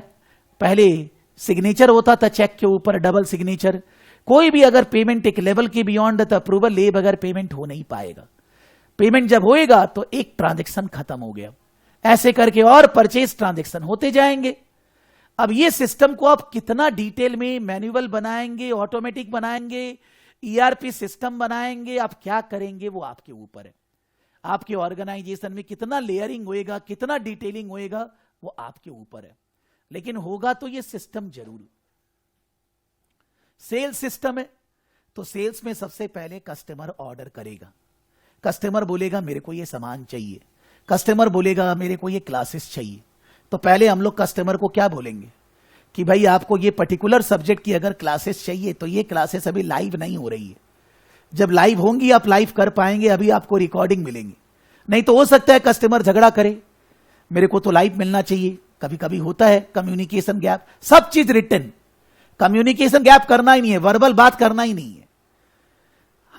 पहले सिग्नेचर होता था चेक के ऊपर, डबल सिग्नेचर। कोई भी अगर पेमेंट एक लेवल के बियॉन्ड है तो अप्रूवल ले बगैर पेमेंट हो नहीं पाएगा। पेमेंट जब होएगा तो एक ट्रांजैक्शन खत्म हो गया। ऐसे करके और परचेज ट्रांजैक्शन होते जाएंगे। अब ये सिस्टम को आप कितना डिटेल में मैन्युअल बनाएंगे, ऑटोमेटिक बनाएंगे, ईआरपी सिस्टम बनाएंगे, आप क्या करेंगे वो आपके ऊपर है। आपके ऑर्गेनाइजेशन में कितना लेयरिंग होएगा, कितना डिटेलिंग होएगा, वो आपके ऊपर है। लेकिन होगा तो ये सिस्टम जरूर। सेल्स सिस्टम है तो सेल्स में सबसे पहले कस्टमर ऑर्डर करेगा। कस्टमर बोलेगा मेरे को ये सामान चाहिए, कस्टमर बोलेगा मेरे को ये क्लासेस चाहिए। तो पहले हम लोग कस्टमर को क्या बोलेंगे कि भाई आपको ये पर्टिकुलर सब्जेक्ट की अगर क्लासेस चाहिए तो ये क्लासेस अभी लाइव नहीं हो रही है। जब लाइव होंगी आप लाइव कर पाएंगे, अभी आपको रिकॉर्डिंग मिलेंगी। नहीं तो हो सकता है कस्टमर झगड़ा करे, मेरे को तो लाइव मिलना चाहिए। कभी कभी होता है कम्युनिकेशन गैप। सब चीज रिटन, कम्युनिकेशन गैप करना ही नहीं है, वर्बल बात करना ही नहीं है।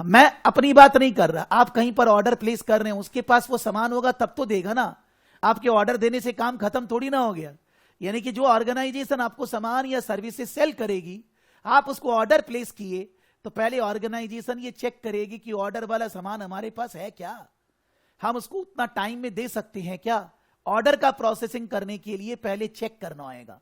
मैं अपनी बात नहीं कर रहा, आप कहीं पर ऑर्डर प्लेस कर रहे हैं, उसके पास वो सामान होगा तब तो देगा ना। आपके ऑर्डर देने से काम खत्म थोड़ी ना हो गया। यानी कि जो ऑर्गेनाइजेशन आपको सामान या सर्विसेज सेल करेगी, आप उसको ऑर्डर प्लेस किए तो पहले ऑर्गेनाइजेशन ये चेक करेगी कि ऑर्डर वाला सामान हमारे पास है क्या, हम उसको उतना टाइम में दे सकते हैं क्या। ऑर्डर का प्रोसेसिंग करने के लिए पहले चेक करना होगा।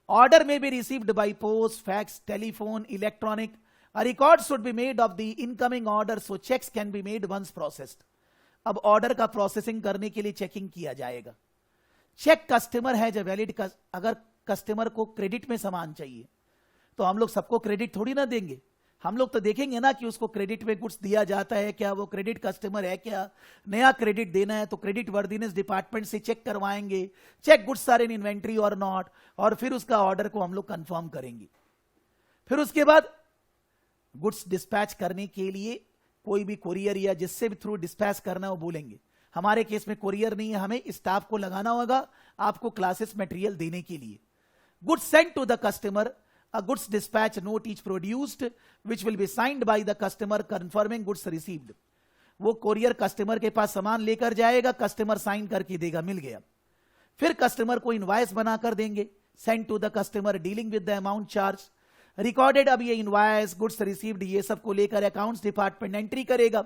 ऑर्डर में be received by post, fax, telephone, electronic. A record should be made of the incoming order so checks can be made once processed. अब ऑर्डर का प्रोसेसिंग करने के लिए चेकिंग किया जाएगा। चेक कस्टमर है जो वैलिड का। अगर कस्टमर को क्रेडिट में सामान चाहिए तो हम लोग सबको क्रेडिट थोड़ी ना देंगे। हम लोग तो देखेंगे ना कि उसको क्रेडिट में गुड्स दिया जाता है क्या, वो क्रेडिट कस्टमर है क्या, नया क्रेडिट देना है तो क्रेडिट वर्दीनेस डिपार्टमेंट से चेक करवाएंगे, check goods are in inventory और नॉट, और फिर उसका ऑर्डर को हम लोग कंफर्म करेंगे। फिर उसके बाद गुड्स डिस्पैच करने के लिए कोई भी कोरियर या जिससे भी थ्रू डिस्पैच करना है वो बोलेंगे। हमारे केस में कोरियर नहीं है, हमें स्टाफ को लगाना होगा आपको क्लासेस मटेरियल देने के लिए। Goods sent to the customer, a goods dispatch note is produced which will be signed by the customer confirming goods received। वो कोरियर कस्टमर के पास सामान लेकर जाएगा, कस्टमर साइन करके देगा, मिल गया। फिर कस्टमर को इनवॉइस बनाकर देंगे, send to the customer dealing with the amount charge recorded. अब ये इनवॉइस गुड्स रिसीव्ड ये सब को लेकर अकाउंट्स डिपार्टमेंट एंट्री करेगा,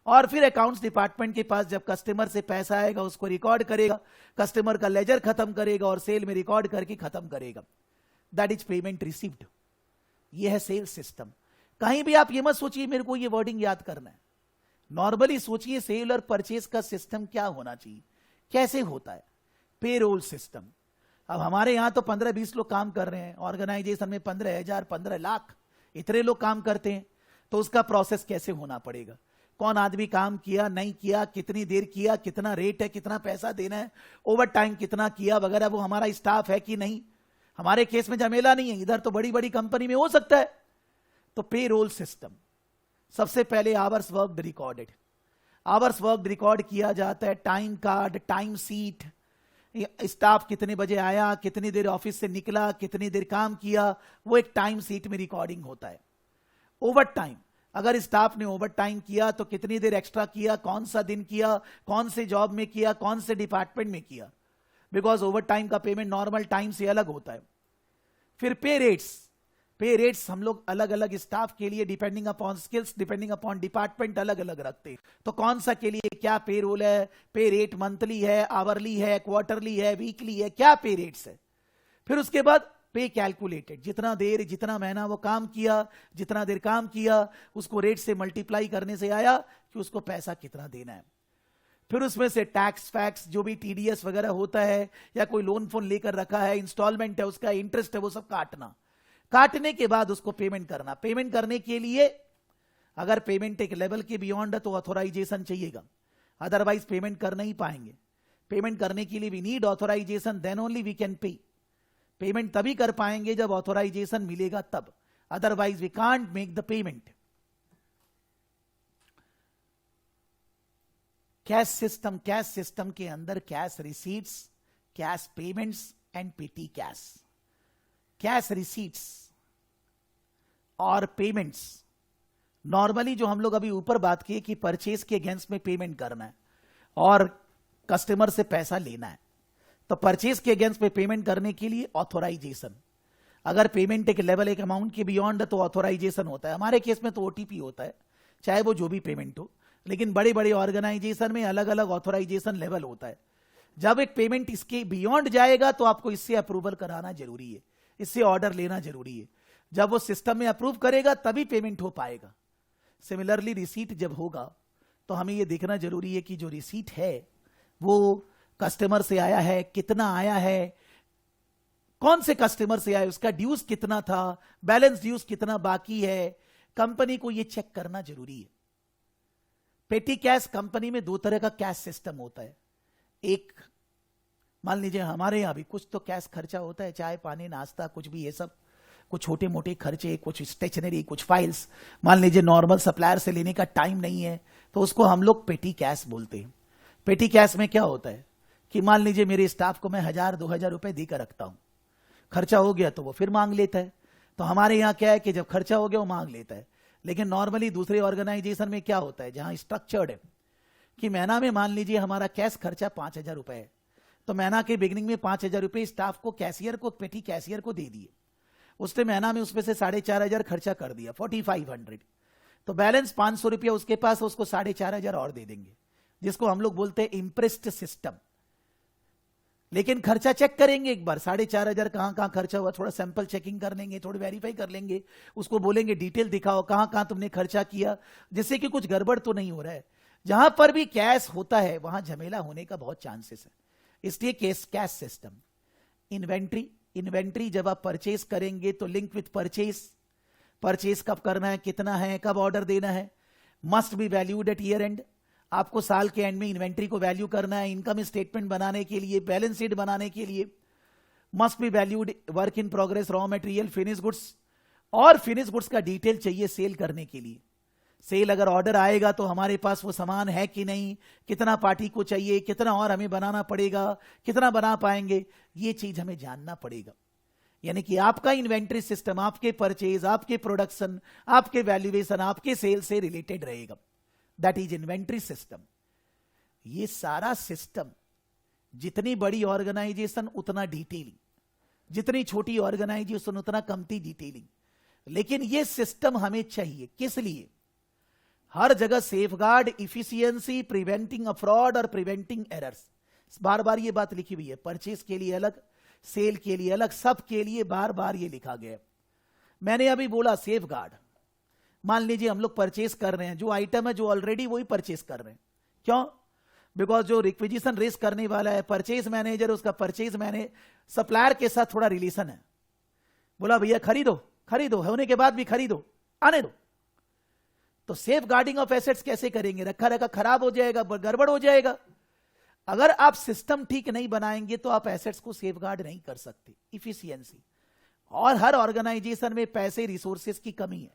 और फिर अकाउंट्स डिपार्टमेंट के पास जब कस्टमर से पैसा आएगा उसको रिकॉर्ड करेगा, कस्टमर का लेजर खत्म करेगा और सेल में रिकॉर्ड करके खत्म करेगा। That is payment received. ये है सेल्स सिस्टम। कहीं भी आप ये मत सोचिए मेरे को ये वर्डिंग याद करना है, नॉर्मली सोचिए सेल और परचेज का सिस्टम क्या होना चाहिए, कैसे होता है। Payroll system. अब हमारे यहां तो 15-20 लोग काम कर रहे हैं, ऑर्गेनाइजेशन में 15,000 15 लाख इतने लोग काम करते हैं, तो उसका प्रोसेस कैसे होना पड़ेगा, कौन आदमी काम किया नहीं किया, कितनी देर किया, कितना रेट है, कितना पैसा देना है, ओवर टाइम कितना किया वगैरह, वो हमारा स्टाफ है कि नहीं। हमारे केस में झमेला नहीं है, इधर तो बड़ी बड़ी कंपनी में हो सकता है। तो पेरोल सिस्टम, सबसे पहले hours work recorded, hours work record किया जाता है, time card, time sheet, staff कितने बजे आया, कितनी देर ऑफिस से निकला, कितनी देर काम किया, वो एक टाइम सीट में रिकॉर्डिंग होता है। ओवर टाइम, अगर स्टाफ ने ओवर टाइम किया तो कितनी देर एक्स्ट्रा किया, कौन सा दिन किया, कौन से जॉब में किया, कौन से डिपार्टमेंट में किया, बिकॉज ओवर टाइम का पेमेंट नॉर्मल टाइम से अलग होता है। फिर पे रेट्स, पे रेट्स हम लोग अलग अलग स्टाफ के लिए depending upon skills, depending upon department अलग अलग रखते हैं। तो कौन सा के लिए क्या पे रोल है, पे रेट मंथली है, आवरली है, क्वार्टरली है, वीकली है, क्या पे रेट्स है। फिर उसके बाद पे कैलकुलेटेड, जितना देर जितना महीना वो काम किया, जितना देर काम किया उसको रेट से मल्टीप्लाई करने से आया कि उसको पैसा कितना देना है। फिर उसमें से टैक्स फैक्स जो भी टीडीएस वगैरह होता है, या कोई लोन फोन लेकर रखा है, इंस्टॉलमेंट है, उसका इंटरेस्ट है, वो सब काटना, काटने के बाद उसको पेमेंट करना। पेमेंट करने के लिए अगर पेमेंट एक लेवल के बियॉन्ड है तो ऑथोराइजेशन चाहिएगा, अदरवाइज पेमेंट कर नहीं पाएंगे। पेमेंट करने के लिए we need authorisation, then only we can pay. Payment तभी कर पाएंगे जब ऑथोराइजेशन मिलेगा तब, otherwise we can't make the payment. Cash system, cash system के अंदर cash receipts, cash payments and petty cash. Cash receipts और पेमेंट्स, नॉर्मली जो हम लोग अभी ऊपर बात की कि परचेज के अगेंस्ट में पेमेंट करना है और कस्टमर से पैसा लेना है, तो परचेज के अगेंस्ट में पेमेंट करने के लिए ऑथोराइजेशन, अगर पेमेंट एक लेवल एक अमाउंट के बियॉन्ड है तो ऑथोराइजेशन होता है। हमारे केस में तो ओटीपी होता है, चाहे वो जो भी पेमेंट हो, लेकिन बड़े बड़े ऑर्गेनाइजेशन में अलग अलग ऑथोराइजेशन लेवल होता है। जब एक पेमेंट इसके बियॉन्ड जाएगा तो आपको इससे अप्रूवल कराना जरूरी है, इससे ऑर्डर लेना जरूरी है। जब वो सिस्टम में अप्रूव करेगा तभी पेमेंट हो पाएगा। सिमिलरली रिसीट जब होगा तो हमें ये देखना जरूरी है कि जो रिसीट है वो कस्टमर से आया है, कितना आया है, कौन से कस्टमर से आया, उसका ड्यूज कितना था, बैलेंस ड्यूज कितना बाकी है, कंपनी को ये चेक करना जरूरी है। पेटी कैश, कंपनी में दो तरह का कैश सिस्टम होता है। एक, मान लीजिए हमारे यहां भी कुछ तो कैश खर्चा होता है, चाय पानी नाश्ता कुछ भी, ये सब कुछ छोटे मोटे खर्चे, कुछ स्टेशनरी, कुछ फाइल्स, मान लीजिए नॉर्मल सप्लायर से लेने का टाइम नहीं है तो उसको हम लोग पेटी कैश बोलते हैं। पेटी कैश में क्या होता है कि मान लीजिए मेरे स्टाफ को मैं 1000-2000 रुपए देकर रखता हूं, खर्चा हो गया तो वो फिर मांग लेता है। तो हमारे यहां क्या है कि जब खर्चा हो गया वो मांग लेता है, लेकिन नॉर्मली दूसरे ऑर्गेनाइजेशन में क्या होता है जहां स्ट्रक्चर्ड है कि महीना में मान लीजिए हमारा कैश खर्चा 5000 रुपए है, तो महीना के बिगिनिंग में 5000 रुपए स्टाफ को, कैशियर को, पेटी कैशियर को दे दिए, उसने महीना में उसमें से 4500 खर्चा कर दिया, 4500, तो बैलेंस 500 रुपया उसके पास, उसको 4500 और दे देंगे, जिसको हम लोग बोलते हैं इम्प्रेस्ड सिस्टम। लेकिन खर्चा चेक करेंगे एक बार, 4500 कहां कहां खर्चा हुआ, थोड़ा सैंपल चेकिंग कर लेंगे, थोड़ी वेरीफाई कर लेंगे, उसको बोलेंगे डिटेल दिखाओ कहां कहां तुमने खर्चा किया, जिससे कि कुछ गड़बड़ तो नहीं हो रहा है। जहां पर भी कैश होता है वहां झमेला होने का बहुत चांसेस है, इसलिए कैश सिस्टम। इन्वेंट्री, इन्वेंट्री जब आप परचेज करेंगे तो लिंक विथ परचेज, परचेज कब करना है, कितना है, कब ऑर्डर देना है, must be valued at year and. आपको साल के एंड में इन्वेंट्री को वैल्यू करना है, इनकम स्टेटमेंट बनाने के लिए, बैलेंस शीट बनाने के लिए। Must be valued work in progress, raw material, finish goods, और फिनिश गुड्स का डिटेल चाहिए सेल करने के लिए। सेल अगर ऑर्डर आएगा तो हमारे पास वो सामान है कि नहीं, कितना पार्टी को चाहिए, कितना और हमें बनाना पड़ेगा, कितना बना पाएंगे, ये चीज हमें जानना पड़ेगा। यानी कि आपका इन्वेंट्री सिस्टम आपके परचेज, आपके प्रोडक्शन, आपके वैल्यूएशन, आपके सेल से रिलेटेड रहेगा। That is inventory system. ये सारा सिस्टम, जितनी बड़ी ऑर्गेनाइजेशन उतना डिटेलिंग, जितनी छोटी ऑर्गेनाइजेशन उतना कमती डिटेलिंग। लेकिन ये सिस्टम हमें चाहिए किस लिए? हर जगह सेफगार्ड, इफिशियंसी, प्रिवेंटिंग फ्रॉड और प्रिवेंटिंग एरर्स। बार बार ये बात लिखी हुई है, परचेज के लिए अलग, सेल के लिए अलग, सब के लिए बार बार ये लिखा गया। मैंने अभी बोला सेफगार्ड। मान लीजिए हम लोग परचेज कर रहे हैं, जो आइटम है जो ऑलरेडी वही परचेज कर रहे हैं। क्यों? बिकॉज जो रिक्विजिशन रेस करने वाला है परचेज मैनेजर, उसका परचेज मैंने सप्लायर के साथ थोड़ा रिलेशन है। बोला भैया खरीदो, खरीदो, होने के बाद भी खरीदो, आने दो। तो सेफ गार्डिंग ऑफ एसेट्स कैसे करेंगे? रखा रखा खराब हो जाएगा, गड़बड़ हो जाएगा। अगर आप सिस्टम ठीक नहीं बनाएंगे तो आप एसेट्स को सेफ गार्ड नहीं कर सकते। इफिशियंसी, और हर ऑर्गेनाइजेशन में पैसे, रिसोर्सेस की कमी है।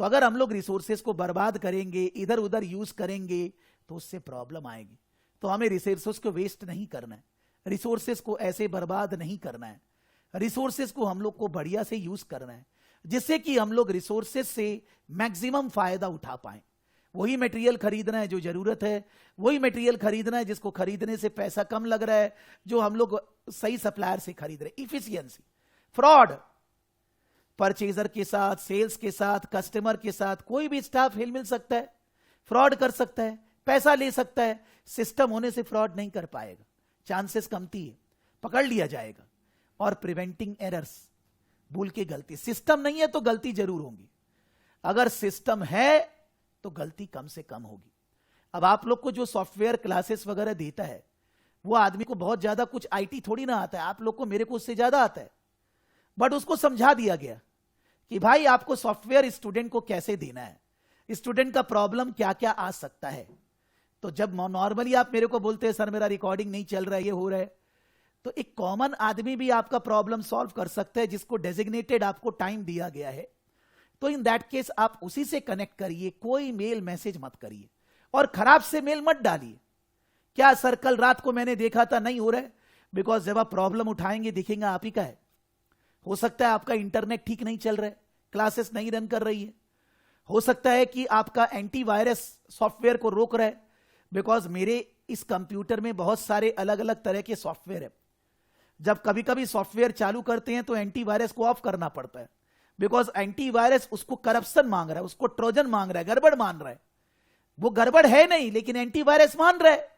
तो अगर हम लोग रिसोर्सेस को बर्बाद करेंगे, इधर उधर यूज करेंगे, तो उससे प्रॉब्लम आएगी। तो हमें रिसोर्सेस को वेस्ट नहीं करना है, रिसोर्सेस को ऐसे बर्बाद नहीं करना है, रिसोर्सेस को हम लोग को बढ़िया से यूज करना है, जिससे कि हम लोग रिसोर्सेस से मैक्सिमम फायदा उठा पाए। वही मटेरियल खरीदना है जो जरूरत है, वही मटेरियल खरीदना है जिसको खरीदने से पैसा कम लग रहा है, जो हम लोग सही सप्लायर से खरीद रहे। इफिशियंसी, फ्रॉड, परचेजर के साथ, सेल्स के साथ, कस्टमर के साथ कोई भी स्टाफ हिल मिल सकता है, फ्रॉड कर सकता है, पैसा ले सकता है। सिस्टम होने से फ्रॉड नहीं कर पाएगा, चांसेस कमती है, पकड़ लिया जाएगा। और प्रिवेंटिंग एरर्स, भूल के गलती। सिस्टम नहीं है तो गलती जरूर होगी, अगर सिस्टम है तो गलती कम से कम होगी। अब आप लोग को जो सॉफ्टवेयर क्लासेस वगैरह देता है, वो आदमी को बहुत ज्यादा कुछ आईटी थोड़ी ना आता है, आप लोग को, मेरे को उससे ज्यादा आता है। बट उसको समझा दिया गया कि भाई आपको सॉफ्टवेयर स्टूडेंट को कैसे देना है, स्टूडेंट का प्रॉब्लम क्या क्या आ सकता है। तो जब नॉर्मली आप मेरे को बोलते हैं सर मेरा रिकॉर्डिंग नहीं चल रहा है, ये हो रहा है, तो एक कॉमन आदमी भी आपका प्रॉब्लम सॉल्व कर सकता है, जिसको डेजिग्नेटेड आपको टाइम दिया गया है। तो इन दैट केस आप उसी से कनेक्ट करिए, कोई मेल मैसेज मत करिए, और खराब से मेल मत डालिए। क्या सर कल रात को मैंने देखा था, नहीं हो रहा है, बिकॉज जब आप प्रॉब्लम उठाएंगे दिखेगा आप ही का है। हो सकता है आपका इंटरनेट ठीक नहीं चल रहा है, क्लासेस नहीं रन कर रही है, हो सकता है कि आपका एंटीवायरस सॉफ्टवेयर को रोक रहा है, बिकॉज मेरे इस कंप्यूटर में बहुत सारे अलग अलग तरह के सॉफ्टवेयर है। जब कभी कभी सॉफ्टवेयर चालू करते हैं तो एंटीवायरस को ऑफ करना पड़ता है, बिकॉज एंटीवायरस उसको करप्शन मांग रहा है, उसको ट्रोजन मांग रहा है, गड़बड़ मान रहा है। वो गड़बड़ है नहीं, लेकिन एंटीवायरस मान रहा है।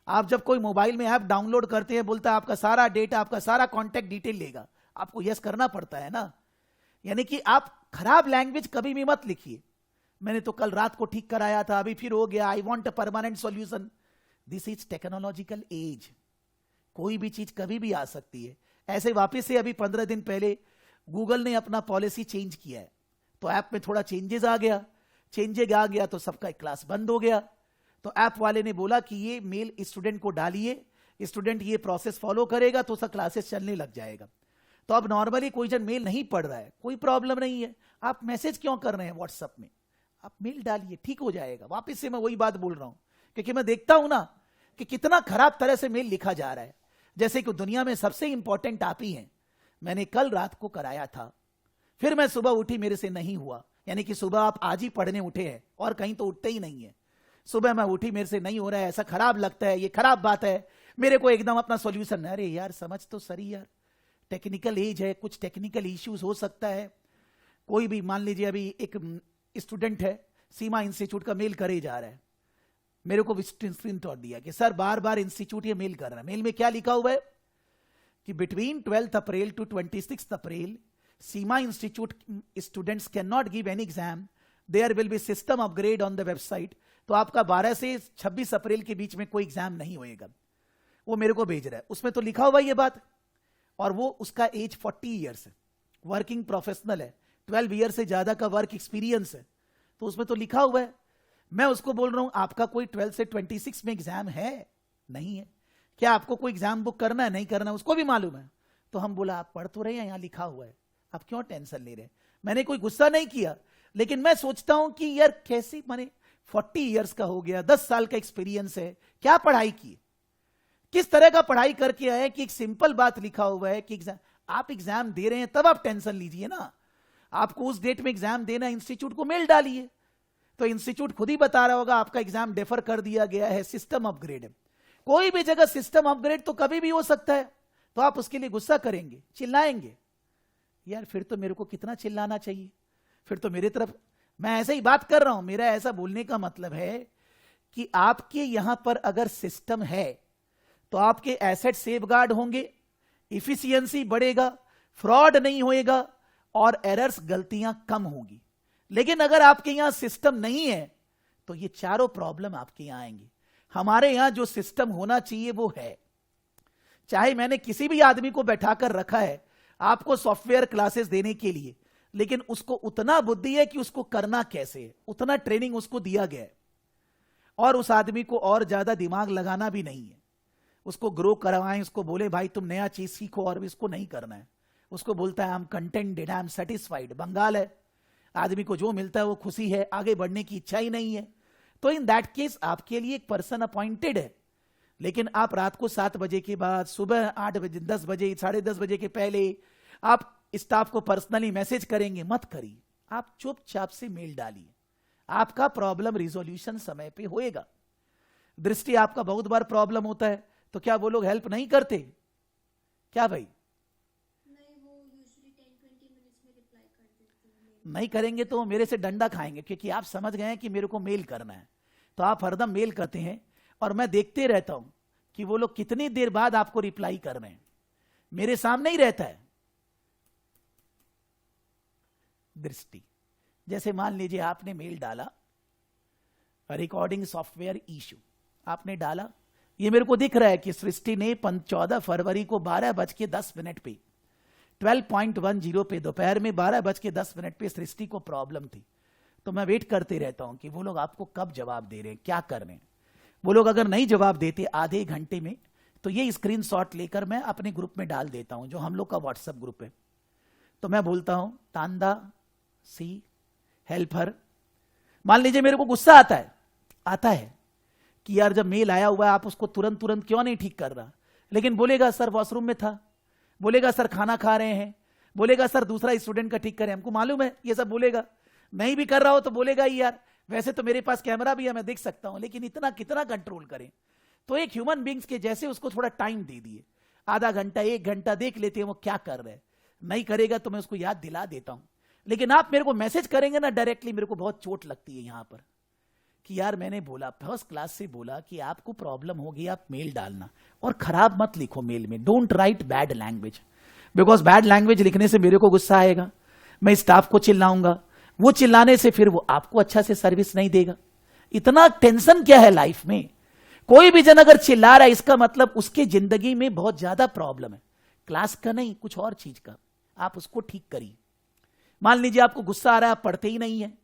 आप जब कोई मोबाइल में ऐप डाउनलोड करते हैं, बोलता है आपका सारा डेटा, आपका सारा कॉन्टेक्ट डिटेल लेगा, आपको यस करना पड़ता है ना। यानी कि आप खराब लैंग्वेज कभी भी मत लिखिए। मैंने तो कल रात को ठीक कराया था, अभी फिर हो गया, I want a permanent solution. This is technological age, कोई भी चीज कभी भी आ सकती है। ऐसे वापस से अभी 15 दिन पहले गूगल ने अपना पॉलिसी चेंज किया है, तो ऐप में थोड़ा चेंजेस आ गया, तो सबका क्लास बंद हो गया। तो ऐप वाले ने बोला कि ये मेल स्टूडेंट को डालिए, स्टूडेंट ये प्रोसेस फॉलो करेगा तो सब क्लासेस चलने लग जाएगा। तो अब नॉर्मली कोई जन मेल नहीं पढ़ रहा है, कोई प्रॉब्लम नहीं है, आप मैसेज क्यों कर रहे हैं व्हाट्सएप में, आप मेल डालिए, ठीक हो जाएगा। वापस से मैं वही बात बोल रहा हूं, क्योंकि मैं देखता हूं ना कि कितना खराब तरह से मेल लिखा जा रहा है, जैसे कि दुनिया में सबसे इंपॉर्टेंट आप ही हैं। मैंने कल रात को कराया था, फिर मैं सुबह उठी, मेरे से नहीं हुआ। यानी कि सुबह आप आज ही पढ़ने उठे हैं और कहीं तो उठते ही नहीं है। सुबह मैं उठी, मेरे से नहीं हो रहा है, ऐसा खराब लगता है, ये खराब बात है, मेरे को एकदम अपना सॉल्यूशन। अरे यार समझ तो सही यार, टेक्निकल एज है, कुछ टेक्निकल इश्यूज हो सकता है। कोई भी मान लीजिए अभी एक स्टूडेंट है, सीमा इंस्टीट्यूट का मेल करे जा रहा है, मेरे को स्क्रीन शॉट दिया कि सर बार बार इंस्टीट्यूट ये मेल कर रहा है। मेल में क्या लिखा हुआ है कि between 12th April to 26th April Seema institute students can not give any exam, there will be system upgrade on the website. तो आपका 12 से 26 अप्रैल के बीच में कोई एग्जाम नहीं होएगा। वो मेरे को भेज रहा है, उसमें तो लिखा हुआ ये बात, और वो उसका एज 40 ईयर्स है, वर्किंग प्रोफेशनल है, 12 ईयर से ज्यादा का वर्क एक्सपीरियंस है, तो उसमें तो लिखा हुआ है। मैं उसको बोल रहा हूं आपका कोई 12 से 26 में एग्जाम है? नहीं है। क्या आपको कोई एग्जाम बुक करना है? नहीं करना, उसको भी मालूम है। तो हम बोला आप पढ़ तो रहे हैं, यहां लिखा हुआ है, आप क्यों टेंशन ले रहे हैं? मैंने कोई गुस्सा नहीं किया, लेकिन मैं सोचता हूं कि यार कैसी, माने 40 ईयर्स का हो गया, 10 साल का एक्सपीरियंस है, क्या पढ़ाई की, किस तरह का पढ़ाई करके आए कि एक सिंपल बात लिखा हुआ है कि एग्जाम, आप एग्जाम दे रहे हैं तब आप टेंशन लीजिए ना। आपको उस डेट में एग्जाम देना, इंस्टीट्यूट को मेल डालिए, तो इंस्टीट्यूट खुद ही बता रहा होगा आपका एग्जाम डेफर कर दिया गया है, सिस्टम अपग्रेड है। कोई भी जगह सिस्टम अपग्रेड तो कभी भी हो सकता है, तो आप उसके लिए गुस्सा करेंगे, चिल्लाएंगे। यार फिर तो मेरे को कितना चिल्लाना चाहिए, फिर तो मेरे तरफ, मैं ऐसे ही बात कर रहा हूं, मेरा ऐसा बोलने का मतलब है कि आपके यहां पर अगर सिस्टम है तो आपके एसेट सेफगार्ड होंगे, इफिशियंसी बढ़ेगा, फ्रॉड नहीं होएगा और एरर्स, गलतियां कम होंगी। लेकिन अगर आपके यहां सिस्टम नहीं है तो ये चारों प्रॉब्लम आपके यहां आएंगी। हमारे यहां जो सिस्टम होना चाहिए वो है। चाहे मैंने किसी भी आदमी को बैठाकर रखा है आपको सॉफ्टवेयर क्लासेस देने के लिए, लेकिन उसको उतना बुद्धि है कि उसको करना कैसे है, उतना ट्रेनिंग उसको दिया गया है, और उस आदमी को और ज्यादा दिमाग लगाना भी नहीं है। उसको ग्रो करवाएं, उसको बोले भाई तुम नया चीज सीखो, और भी इसको नहीं करना है। उसको बोलता है I am contented, I am satisfied. Bengal है, आदमी को जो मिलता है वो खुशी है, आगे बढ़ने की इच्छा ही नहीं है। तो इन दैट केस आपके लिए एक पर्सन अपॉइंटेड है, लेकिन आप रात को 7 बजे के बाद, सुबह 8 बजे, 10 बजे, 10:30 बजे के पहले आप स्टाफ को पर्सनली मैसेज करेंगे, मत करिए। आप चुपचाप से मेल डालिए, आपका प्रॉब्लम रिजोल्यूशन समय पे होएगा। दृष्टि आपका बहुत बार प्रॉब्लम होता है, तो क्या वो लोग हेल्प नहीं करते? क्या भाई? नहीं, वो यूजुअली 10-20 मिनट्स में रिप्लाई कर देते हैं। नहीं करेंगे तो वो मेरे से डंडा खाएंगे, क्योंकि आप समझ गए हैं कि मेरे को मेल करना है, तो आप हरदम मेल करते हैं, और मैं देखते रहता हूं कि वो लोग कितनी देर बाद आपको रिप्लाई कर रहे हैं, मेरे सामने ही रहता है। दृष्टि, जैसे मान लीजिए आपने मेल डाला, रिकॉर्डिंग सॉफ्टवेयर इशू आपने डाला, ये मेरे को दिख रहा है कि सृष्टि ने 14 फरवरी को 12:10 पे 12.10 पे दोपहर में 12:10 पे सृष्टि को प्रॉब्लम थी। तो मैं वेट करते रहता हूं कि वो लोग आपको कब जवाब दे रहे हैं, क्या कर रहे हैं। वो लोग अगर नहीं जवाब देते आधे घंटे में, तो ये स्क्रीनशॉट लेकर मैं अपने ग्रुप में डाल देता हूं, जो हम लोग का व्हाट्सएप ग्रुप है। तो मैं बोलता हूं तांदा सी हेल्प हर। मान लीजिए मेरे को गुस्सा आता है कि यार जब मेल आया हुआ है आप उसको तुरंत क्यों नहीं ठीक कर रहा। लेकिन बोलेगा सर वॉशरूम में था, बोलेगा सर खाना खा रहे हैं, बोलेगा सर दूसरा स्टूडेंट का ठीक करें, हमको मालूम है ये सब बोलेगा। नहीं भी कर रहा हो तो बोलेगा ही यार वैसे तो मेरे पास कैमरा भी है, मैं देख सकता हूं, लेकिन इतना कितना कंट्रोल करें। तो एक ह्यूमन बींग्स के जैसे उसको थोड़ा टाइम दे दिए, आधा घंटा 1 घंटा देख लेते हैं वो क्या कर रहे हैं। नहीं करेगा तो मैं उसको याद दिला देता हूं। लेकिन आप मेरे को मैसेज करेंगे ना डायरेक्टली, मेरे को बहुत चोट लगती है यहां पर कि यार मैंने बोला, फर्स्ट क्लास से बोला कि आपको प्रॉब्लम होगी आप मेल डालना, और खराब मत लिखो मेल में, don't write bad language, because bad language लिखने से मेरे को गुस्सा आएगा, मैं स्टाफ को चिल्लाऊंगा, वो चिल्लाने से फिर वो आपको अच्छा से सर्विस नहीं देगा। इतना टेंशन क्या है लाइफ में? कोई भी जन अगर चिल्ला रहा है इसका मतलब उसके जिंदगी में बहुत ज्यादा प्रॉब्लम है, क्लास का नहीं कुछ और चीज का। आप उसको ठीक करिए। मान लीजिए आपको गुस्सा आ रहा है, आप पढ़ते ही नहीं है,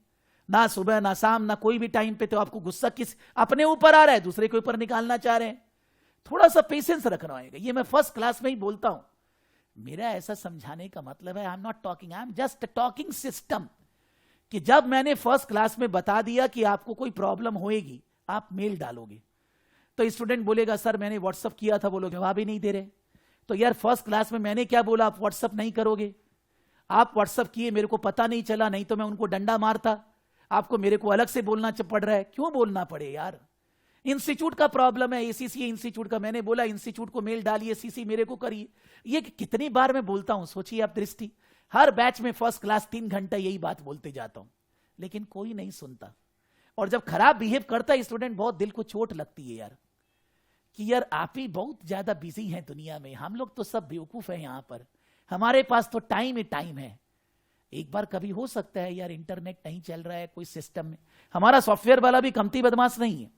ना सुबह ना शाम ना कोई भी टाइम पे, तो आपको गुस्सा किस अपने ऊपर आ रहा है, दूसरे के ऊपर निकालना चाह रहे हैं। थोड़ा सा पेशेंस रखना होगा। ये मैं फर्स्ट क्लास में ही बोलता हूं। मेरा ऐसा समझाने का मतलब है I am not talking, I am just talking system, कि जब मैंने फर्स्ट क्लास में बता दिया कि आपको कोई प्रॉब्लम होएगी आप मेल डालोगे, तो स्टूडेंट बोलेगा सर मैंने व्हाट्सअप किया था, वो लोग जवाब ही नहीं दे रहे। तो यार फर्स्ट क्लास में मैंने क्या बोला, आप व्हाट्सअप नहीं करोगे, आप व्हाट्सअप किए, मेरे को पता नहीं चला, नहीं तो मैं उनको डंडा मारता। आपको मेरे को अलग से बोलना पड़ रहा है, क्यों बोलना पड़े यार? इंस्टीट्यूट का प्रॉब्लम है, एसीसी इंस्टीट्यूट का, मैंने बोला इंस्टीट्यूट को मेल डालिए, सीसी मेरे को करिए। ये कितनी बार मैं बोलता हूं, सोचिए आप दृष्टि, हर बैच में फर्स्ट क्लास 3 घंटा यही बात बोलते जाता हूं, लेकिन कोई नहीं सुनता। और जब खराब बिहेव करता है स्टूडेंट, बहुत दिल को चोट लगती है यार, कि यार आप ही बहुत ज्यादा बिजी हैं दुनिया में, हम लोग तो सब बेवकूफ हैं यहां पर, हमारे पास तो टाइम ही टाइम है। एक बार कभी हो सकता है यार इंटरनेट नहीं चल रहा है कोई सिस्टम में, हमारा सॉफ्टवेयर वाला भी कमती बदमाश नहीं है,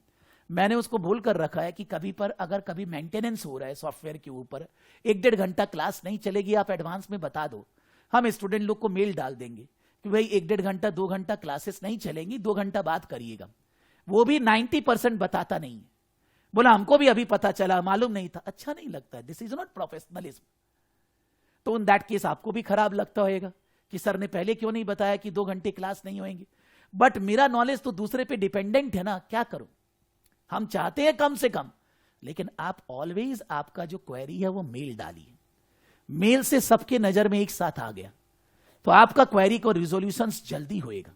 मैंने उसको बोल कर रखा है कि कभी पर अगर कभी मेंटेनेंस हो रहा है सॉफ्टवेयर के ऊपर, 1-1.5 घंटा क्लास नहीं चलेगी, आप एडवांस में बता दो, हम स्टूडेंट लोग को मेल डाल देंगे, कि भाई 1-1.5 घंटा 2 घंटा क्लासेस नहीं चलेंगी, 2 घंटा बाद करिएगा, वो भी 90% बताता नहीं है। बोला हमको भी अभी पता चला, मालूम नहीं था, अच्छा नहीं लगता है, दिस इज नॉट प्रोफेशनलिज्म। तो इन दैट केस आपको भी खराब लगता होगा कि सर ने पहले क्यों नहीं बताया कि 2 घंटे क्लास नहीं होंगी। बट मेरा नॉलेज तो दूसरे पे डिपेंडेंट है ना, क्या करूं। हम चाहते हैं कम से कम, लेकिन आप ऑलवेज आपका जो क्वेरी है वो मेल डालिए। मेल से सबके नजर में एक साथ आ गया तो आपका क्वेरी को रिजोल्यूशन जल्दी होएगा।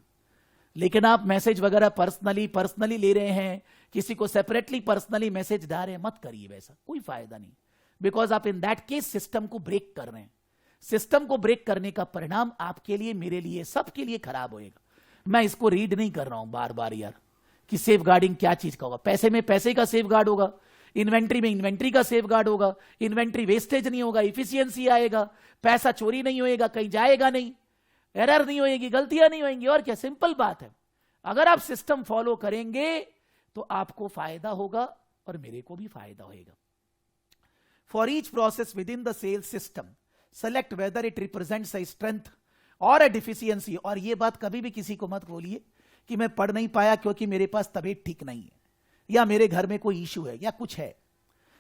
लेकिन आप मैसेज वगैरह पर्सनली ले रहे हैं, किसी को सेपरेटली पर्सनली मैसेज डाल रहे हैं, मत करिए, वैसा कोई फायदा नहीं। बिकॉज आप इन दैट केस सिस्टम को ब्रेक कर रहे हैं। सिस्टम को ब्रेक करने का परिणाम आपके लिए, मेरे लिए, सबके लिए खराब होएगा। मैं इसको रीड नहीं कर रहा हूं बार बार यार कि सेफ गार्डिंग क्या चीज का होगा। पैसे में पैसे का सेफ गार्ड होगा, इन्वेंट्री में इन्वेंट्री का सेफ गार्ड होगा, इन्वेंट्री वेस्टेज नहीं होगा, इफिशियंसी आएगा, पैसा चोरी नहीं होएगा, कहीं जाएगा नहीं, एरर नहीं होएगी, गलतियां नहीं होंगी, और क्या सिंपल बात है। अगर आप सिस्टम फॉलो करेंगे तो आपको फायदा होगा और मेरे को भी फायदा होगा। For each process within the sales system select whether it represents a strength और अ डिफिशियंसी। और ये बात कभी भी किसी को मत बोलिए कि मैं पढ़ नहीं पाया क्योंकि मेरे पास तबीयत ठीक नहीं है, या मेरे घर में कोई इश्यू है, या कुछ है।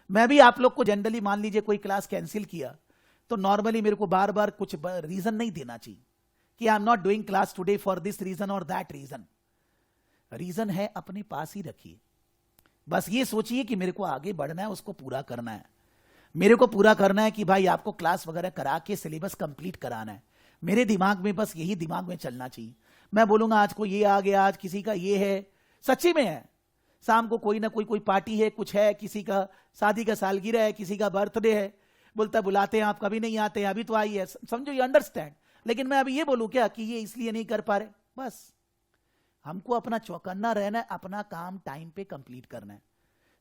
मैं भी आप लोग को जनरली, मान लीजिए कोई क्लास कैंसिल किया तो नॉर्मली मेरे को बार बार कुछ रीजन नहीं देना चाहिए कि I am not doing class today for this reason और दैट रीजन। रीजन है अपने पास ही रखिए। बस ये सोचिए कि मेरे को आगे बढ़ना है, उसको पूरा करना है। मेरे को पूरा करना है कि भाई आपको क्लास वगैरह करा के सिलेबस कंप्लीट कराना है। मेरे दिमाग में बस यही दिमाग में चलना चाहिए। मैं बोलूंगा आज को ये आ गया, आज किसी का ये है, सच्ची में है, शाम को कोई ना कोई पार्टी है, कुछ है, किसी का शादी का सालगिरह है, किसी का बर्थडे है, बोलता बुलाते हैं आप कभी नहीं आते हैं, अभी तो आई है, समझो ये अंडरस्टैंड। लेकिन मैं अभी ये बोलूं क्या कि ये इसलिए नहीं कर पा रहे। बस हमको अपना चौकन्ना रहना है, अपना काम टाइम पे कंप्लीट करना है।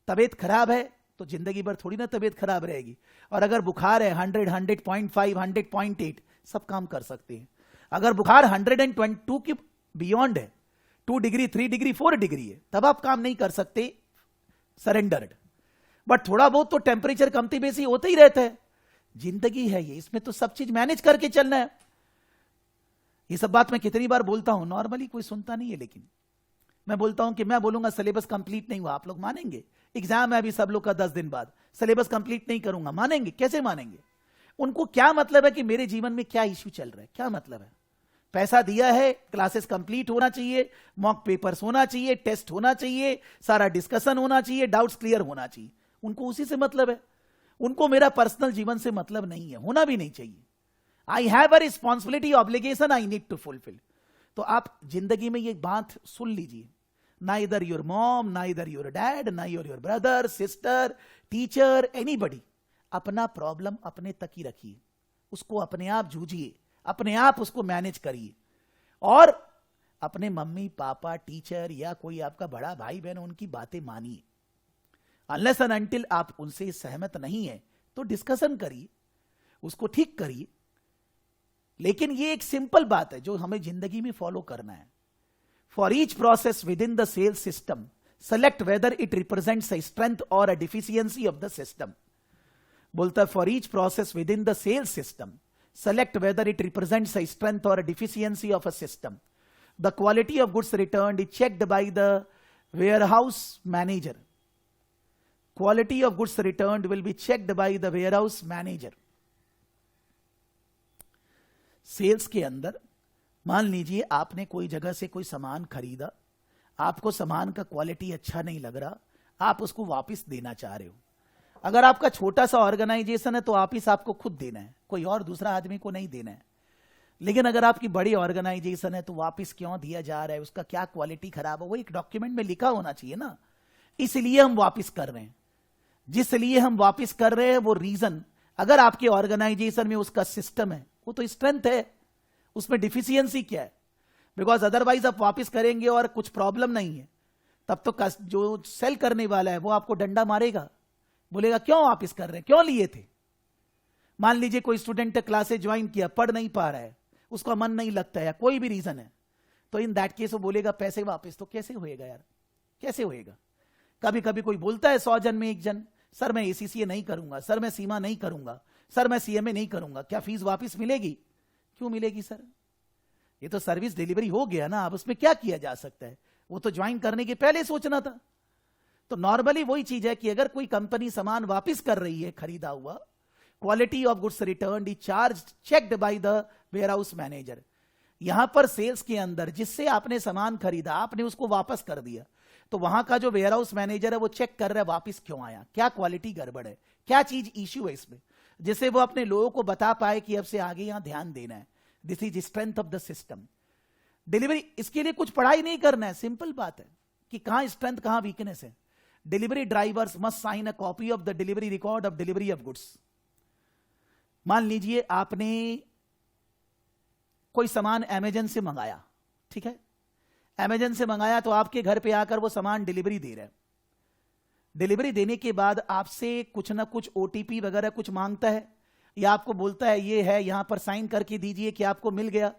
तबीयत खराब है तो जिंदगी भर थोड़ी ना तबीयत खराब रहेगी। और अगर बुखार है 100, 100.5, 100.8 सब काम कर सकते हैं। अगर बुखार 102 के बियॉन्ड है, 2 डिग्री, 3 डिग्री, 4 डिग्री है, तब आप काम नहीं कर सकते, सरेंडर्ड। बट थोड़ा बहुत तो टेम्परेचर कमती बेसी होता ही रहता है। जिंदगी है ये, इसमें तो सब चीज मैनेज करके चलना है। ये सब बात मैं कितनी बार बोलता हूं, नॉर्मली कोई सुनता नहीं है, लेकिन मैं बोलता हूं कि मैं बोलूंगा सिलेबस कंप्लीट नहीं हुआ, आप लोग मानेंगे? एग्जाम है अभी सब लोग का 10 दिन बाद, सिलेबस कंप्लीट नहीं करूंगा, मानेंगे? कैसे मानेंगे? उनको क्या मतलब है कि मेरे जीवन में क्या इश्यू चल रहा है, क्या मतलब है? पैसा दिया है, क्लासेस कंप्लीट होना चाहिए, मॉक पेपर्स होना चाहिए, टेस्ट होना चाहिए, सारा डिस्कशन होना चाहिए, डाउट्स क्लियर होना चाहिए। उनको उसी से मतलब है। उनको मेरा पर्सनल जीवन से मतलब नहीं है, होना भी नहीं चाहिए। I have a responsibility, obligation I need to fulfil. तो आप जिंदगी में ये बात सुन लीजिए, neither your mom, neither your dad, neither your brother, sister, teacher, anybody, अपना प्रॉब्लम अपने तक ही रखिए, उसको अपने आप जूझिए, अपने आप उसको मैनेज करिए। और अपने मम्मी पापा, टीचर या कोई आपका बड़ा भाई बहन, उनकी बातें मानिए। अनलेस एंड अनटिल आप उनसे सहमत नहीं है तो डिस्कशन करिए, उसको ठीक करिए। लेकिन ये एक सिंपल बात है जो हमें जिंदगी में फॉलो करना है। For each process within the sales system select whether it represents a strength और a deficiency of the system. बोलता है for each process within the sales system select whether it represents a strength or a deficiency of a system. The quality of goods returned is checked by the warehouse manager. Quality of goods returned will be checked by the warehouse manager. Sales के अंदर मान लीजिए आपने कोई जगह से कोई सामान खरीदा, आपको सामान का क्वालिटी अच्छा नहीं लग रहा, आप उसको वापस देना चाह रहे हो। अगर आपका छोटा सा ऑर्गेनाइजेशन है तो वापिस आपको खुद देना है, कोई और दूसरा आदमी को नहीं देना है। लेकिन अगर आपकी बड़ी ऑर्गेनाइजेशन है तो वापिस क्यों दिया जा रहा है, उसका क्या क्वालिटी खराब है, वो एक डॉक्यूमेंट में लिखा होना चाहिए ना। इसलिए हम वापिस कर रहे हैं। जिस लिए हम वापिस कर रहे हैं वो रीजन, अगर आपके ऑर्गेनाइजेशन में उसका सिस्टम है, वो तो स्ट्रेंथ है, उसमें डिफिशियंसी क्या है? बिकॉज अदरवाइज आप वापिस करेंगे और कुछ प्रॉब्लम नहीं है, तब तो जो सेल करने वाला है वो आपको डंडा मारेगा, बोलेगा क्यों वापिस कर रहे हैं, क्यों लिए थे? मान लीजिए कोई स्टूडेंट क्लासेस ज्वाइन किया, पढ़ नहीं पा रहा है, उसका मन नहीं लगता है, कोई भी रीजन है, तो इन दैट केस वो बोलेगा पैसे वापस। तो कैसे होएगा यार, कैसे होएगा? कभी कभी कोई बोलता है 100 जन में एक जन, सर मैं एसीसीए नहीं करूंगा, सर मैं सीमा नहीं करूंगा, सर मैं सीएमए नहीं करूंगा, क्या फीस वापस मिलेगी? क्यों मिलेगी सर? ये तो सर्विस डिलीवरी हो गया ना, अब उसमें क्या किया जा सकता है, वो तो ज्वाइन करने के पहले सोचना था। तो नॉर्मली वही चीज है कि अगर कोई कंपनी सामान वापस कर रही है खरीदा हुआ, quality of goods return the charge checked by the warehouse manager. यहां पर सेल्स के अंदर जिससे आपने सामान खरीदा, आपने उसको वापस कर दिया, तो वहां का जो वेयर हाउस मैनेजर है वो चेक कर रहा है वापस क्यों आया, क्या क्वालिटी गड़बड़ है, क्या चीज इश्यू है इसमें, जिससे वो अपने लोगों को बता पाए कि अब से आगे यहां ध्यान देना है। This is strength of the system. Delivery, इसके लिए कुछ पढ़ाई नहीं करना है, सिंपल बात है कि कहां स्ट्रेंथ कहां वीकनेस है। Delivery drivers must sign a copy of the delivery record of delivery of goods. मान लीजिए आपने कोई सामान अमेजन से मंगाया, ठीक है, अमेजन से मंगाया तो आपके घर पे आकर वो सामान डिलीवरी दे रहा है। डिलीवरी देने के बाद आपसे कुछ ना कुछ ओटीपी वगैरह कुछ मांगता है, या आपको बोलता है ये है, यहां पर साइन करके दीजिए कि आपको मिल गया।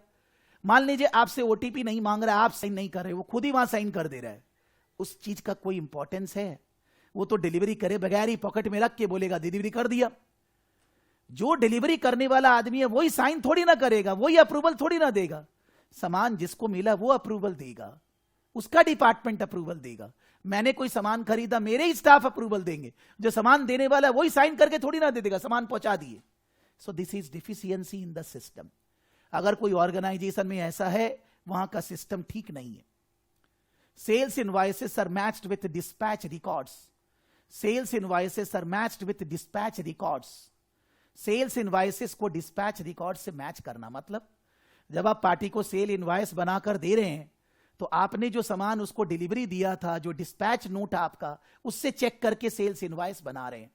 मान लीजिए आपसे ओटीपी नहीं मांग रहा है, आप साइन नहीं कर रहे, वो खुद ही वहां साइन कर दे रहा है, उस चीज का कोई इंपॉर्टेंस है? वो तो डिलीवरी करे बगैर ही पॉकेट में रख के बोलेगा डिलीवरी कर दिया। जो डिलीवरी करने वाला आदमी है वही साइन थोड़ी ना करेगा, वही अप्रूवल थोड़ी ना देगा। सामान जिसको मिला वो अप्रूवल देगा, उसका डिपार्टमेंट अप्रूवल देगा। मैंने कोई सामान खरीदा, मेरे ही स्टाफ अप्रूवल देंगे, जो सामान देने वाला है वही साइन करके थोड़ी ना दे देगा सामान पहुंचा दिए। So this is deficiency in the system. अगर कोई ऑर्गेनाइजेशन में ऐसा है, वहां का सिस्टम ठीक नहीं है। Sales invoices are matched with dispatch records. Sales invoices are matched with dispatch records. Sales invoices को डिस्पैच रिकॉर्ड से मैच करना मतलब, जब आप पार्टी को सेल इनवॉइस बनाकर दे रहे हैं तो आपने जो सामान उसको डिलीवरी दिया था, जो डिस्पैच नोट आपका, उससे चेक करके सेल्स इनवॉइस बना रहे हैं,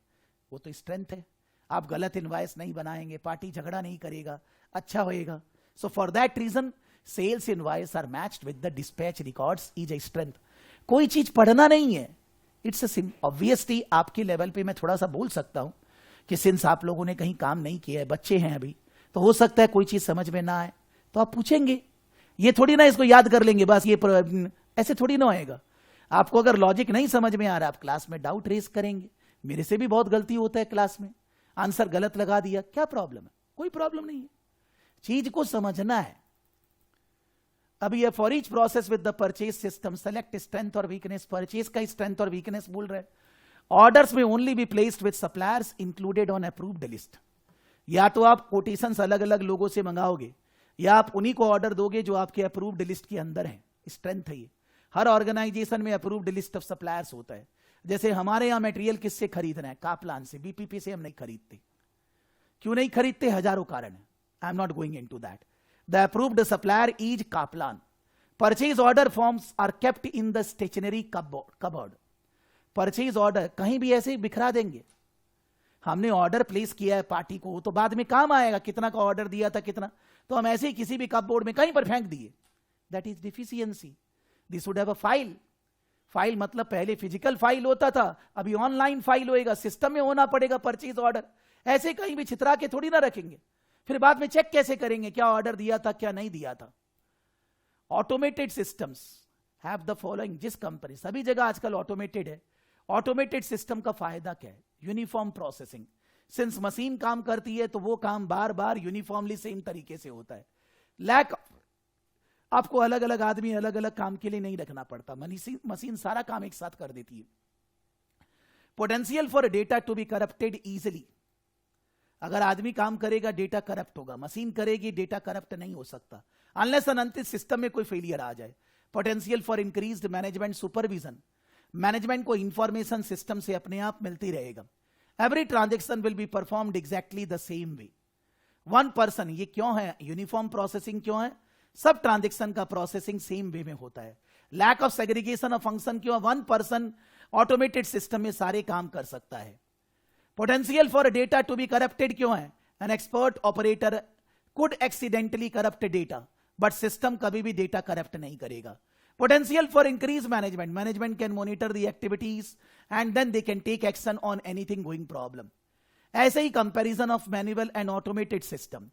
वो तो स्ट्रेंथ है। आप गलत इनवॉइस नहीं बनाएंगे, पार्टी झगड़ा नहीं करेगा, अच्छा होएगा। So for that reason sales invoice are matched with the dispatch records is a strength. कोई चीज पढ़ना नहीं है, इट्स ऑब्वियसली आपके लेवल पे मैं थोड़ा सा बोल सकता हूं कि सिंस आप लोगों ने कहीं काम नहीं किया है, बच्चे हैं अभी, तो हो सकता है कोई चीज समझ में ना आए, तो आप पूछेंगे। ये थोड़ी ना इसको याद कर लेंगे बस, ये ऐसे थोड़ी ना होएगा। आपको अगर लॉजिक नहीं समझ में आ रहा, आप क्लास में डाउट रेस करेंगे। मेरे से भी बहुत गलती होता है क्लास में, आंसर गलत लगा दिया, क्या प्रॉब्लम है? कोई प्रॉब्लम नहीं है, चीज को समझना है। अभी ये for each process with the purchase system select strength और वीकनेस। परचेज का स्ट्रेंथ और वीकनेस बोल रहे हैं। ऑर्डर्स में only be placed with suppliers included on approved list. या तो आप कोटेशंस अलग अलग लोगों से मंगाओगे, या आप उन्हीं को ऑर्डर दोगे जो आपके अप्रूव्ड लिस्ट के अंदर है। स्ट्रेंथ है ये। हर ऑर्गेनाइजेशन में अप्रूव्ड लिस्ट ऑफ सप्लायर्स होता है। जैसे हमारे यहां मटेरियल किससे खरीदना है? कापलान से, बीपीपी से हम नहीं खरीदते। क्यों नहीं खरीदते? हजारों कारण है, I am not going into that. The approved supplier is Kaplan. Purchase order forms are kept in the stationery cupboard. Purchase order कहीं भी ऐसे ही बिखरा देंगे। हमने ऑर्डर प्लेस किया है पार्टी को, तो बाद में काम आएगा, कितना का ऑर्डर दिया था कितना, तो हम ऐसे ही किसी भी कपबोर्ड में कहीं पर फेंक दिए। That is deficiency. This would have a file. File मतलब पहले फिजिकल फाइल होता था, अभी ऑनलाइन फाइल होएगा, सिस्टम में होना पड़ेगा परचेज ऑर्डर। ऐसे कहीं भी छितरा के थोड़ी ना रखेंगे, फिर बाद में चेक कैसे करेंगे क्या ऑर्डर दिया था क्या नहीं दिया था। Automated systems have the following. जिस कंपनी, सभी जगह आजकल ऑटोमेटेड है। ऑटोमेटेड सिस्टम का फायदा क्या है? Uniform processing. सिंस मशीन काम करती है तो वो काम बार बार यूनिफॉर्मली सेम तरीके से होता है। लैक, आपको अलग अलग आदमी अलग अलग काम के लिए नहीं रखना पड़ता, मशीन सारा काम एक साथ कर देती है। Potential for data to be corrupted easily. अगर आदमी काम करेगा डेटा करप्ट होगा, मशीन करेगी डेटा करप्ट नहीं हो सकता अनलेस एंड अनटिल सिस्टम में कोई फेलियर आ जाए। Potential for increased management supervision. Management को इंफॉर्मेशन सिस्टम से अपने आप मिलती रहेगा। Every transaction will be performed exactly the same way. One person, ये क्यों है यूनिफॉर्म प्रोसेसिंग क्यों है? सब ट्रांजेक्शन का प्रोसेसिंग सेम वे में होता है। Lack of segregation of function क्यों? वन पर्सन ऑटोमेटेड सिस्टम में सारे काम कर सकता है। Potential for data to be corrupted क्यों है? An expert operator could accidentally corrupt data, but system कभी भी डेटा करप्ट नहीं करेगा। Potential for increased management. Management can monitor the activities and then they can take action on anything going problem. ऐसे ही comparison of manual and automated system.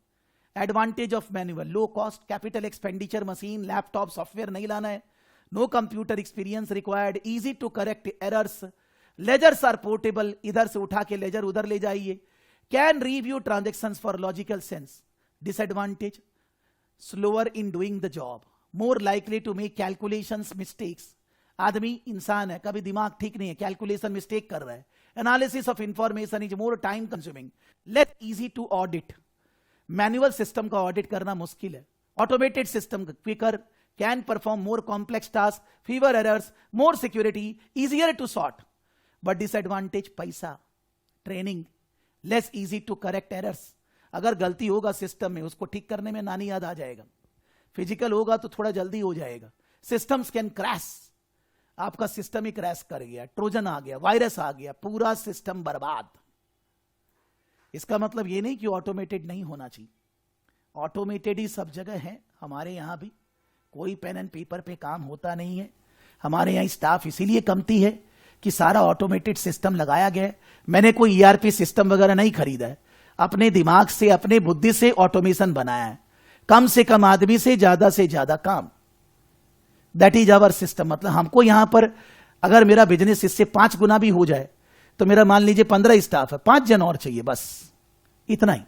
Advantage of manual, low cost, capital expenditure, machine, laptop, software नहीं लाना है. No computer experience required, easy to correct errors. Ledgers are portable, इधर से उठा के ledger उधर ले जाइए. Can review transactions for logical sense. Disadvantage, slower in doing the job, more likely to make calculations mistakes. आदमी इंसान है, कभी दिमाग ठीक नहीं है, कैलकुलेशन मिस्टेक कर रहा है. Analysis of information is more time consuming. Let easy to audit. Manual system का ऑडिट करना मुश्किल है. Automated system quicker, can perform more complex task, fewer errors, more security, easier to sort. But disadvantage पैसा, training, less easy to correct errors. अगर गलती होगा system में, उसको ठीक करने में नानी याद आ जाएगा. फिजिकल होगा तो थोड़ा जल्दी हो जाएगा. Systems can crash. आपका सिस्टम ही क्रैश कर गया, ट्रोजन आ गया, वायरस आ गया, पूरा सिस्टम बर्बाद. इसका मतलब ये नहीं कि ऑटोमेटेड नहीं होना चाहिए. ऑटोमेटेड ही सब जगह है. हमारे यहां भी कोई पेन एंड पेपर पे काम होता नहीं है. हमारे यहां स्टाफ इसीलिए कमती है कि सारा ऑटोमेटेड सिस्टम लगाया गया है. मैंने कोई ईआरपी सिस्टम वगैरह नहीं खरीदा है. अपने दिमाग से, अपने बुद्धि से ऑटोमेशन बनाया है. कम से कम आदमी से ज्यादा काम. That is our system. मतलब हमको यहां पर अगर मेरा बिजनेस इससे 5 गुना भी हो जाए तो मेरा मान लीजिए 15 स्टाफ है, 5 जन और चाहिए बस. इतना ही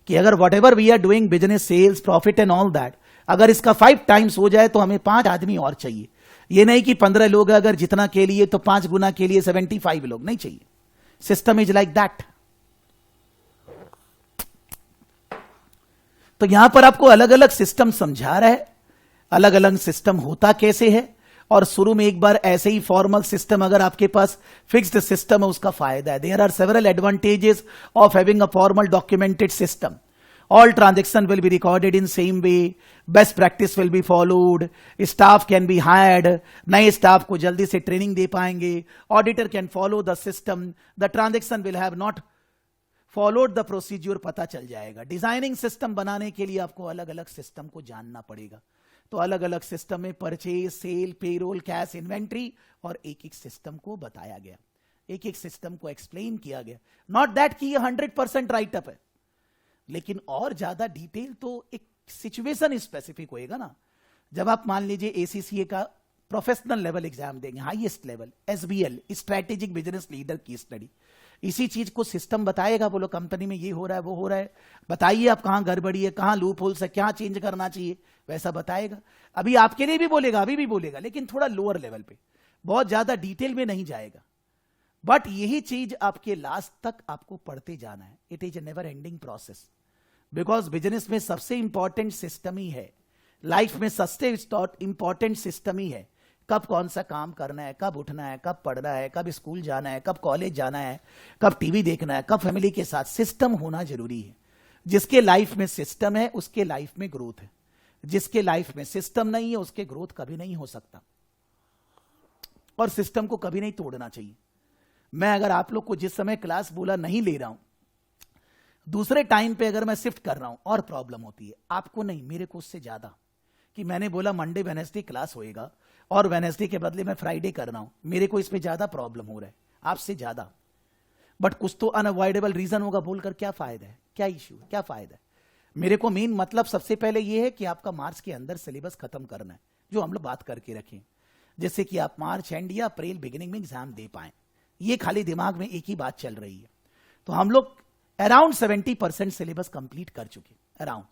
कि अगर whatever we are doing business, sales, profit and all that, अगर इसका 5 टाइम्स हो जाए तो हमें 5 आदमी और चाहिए. ये नहीं कि 15 लोग अगर जितना के लिए तो 5 गुना के लिए 75 लोग नहीं चाहिए. System is like that. तो यहां पर आपको अलग अलग सिस्टम समझा रहा है, अलग अलग सिस्टम होता कैसे है. और शुरू में एक बार ऐसे ही फॉर्मल सिस्टम, अगर आपके पास फिक्स्ड सिस्टम है, उसका फायदा है. There are several advantages of having a formal documented system. All transaction will be recorded in same way, best practice will be followed, staff can be hired, नए staff को जल्दी से ट्रेनिंग दे पाएंगे, auditor can follow the system, the transaction will have not followed the procedure, पता चल जाएगा. Designing system बनाने के लिए आपको अलग अलग सिस्टम को जानना पड़ेगा. तो अलग अलग सिस्टम में purchase, sale, payroll, cash, inventory, और एक एक सिस्टम को बताया गया, एक एक सिस्टम को एक्सप्लेन किया गया. नॉट दैट कि ये 100% राइटअप है, लेकिन और ज्यादा डिटेल तो एक सिचुएशन स्पेसिफिक होएगा ना. जब आप मान लीजिए एसीसीए का प्रोफेशनल लेवल एग्जाम देंगे, highest level, SBL, strategic business leader की स्टडी, इसी चीज को सिस्टम बताएगा. बोलो कंपनी में ये हो रहा है, वो हो रहा है, बताइए आप कहां गड़बड़ी है, कहां लूप होल्स है, क्या चेंज करना चाहिए, वैसा बताएगा. अभी आपके लिए भी बोलेगा, अभी भी बोलेगा, लेकिन थोड़ा लोअर लेवल पे, बहुत ज्यादा डिटेल में नहीं जाएगा. बट यही चीज आपके लास्ट तक आपको पढ़ते जाना है. It is a never ending process. Because business में सबसे इंपॉर्टेंट सिस्टम ही है, लाइफ में सबसे इंपॉर्टेंट सिस्टम ही है. कब कौन सा काम करना है, कब उठना है, कब पढ़ना है, कब स्कूल जाना है, कब कॉलेज जाना है, कब टीवी देखना है, कब फैमिली के साथ. सिस्टम होना जरूरी है. जिसके लाइफ में सिस्टम है उसके लाइफ में ग्रोथ है. जिसके लाइफ में सिस्टम नहीं है उसके ग्रोथ कभी नहीं हो सकता. और सिस्टम को कभी नहीं तोड़ना चाहिए. मैं अगर आप लोग को जिस समय क्लास बोला नहीं ले रहा हूं, दूसरे टाइम पे अगर मैं शिफ्ट कर रहा हूं और प्रॉब्लम होती है. आपको नहीं, मेरे को उससे ज्यादा. कि मैंने बोला मंडे वेडनेसडे क्लास होएगा और वेडनेसडे के बदले मैं फ्राइडे कर रहा हूं, मेरे को इसमें ज्यादा प्रॉब्लम हो रहा है आपसे ज्यादा. बट कुछ तो अनअवॉइडेबल रीजन होगा, बोलकर क्या फायदा है, क्या इश्यू है, क्या फायदा है. मेरे को मेन मतलब सबसे पहले यह है कि आपका मार्च के अंदर सिलेबस खत्म करना है, जो हम लोग बात करके रखें, जैसे कि आप मार्च एंड या अप्रैल बिगिनिंग में एग्जाम दे पाए. ये खाली दिमाग में एक ही बात चल रही है. तो हम लोग अराउंड 70% सिलेबस कंप्लीट कर चुके. अराउंड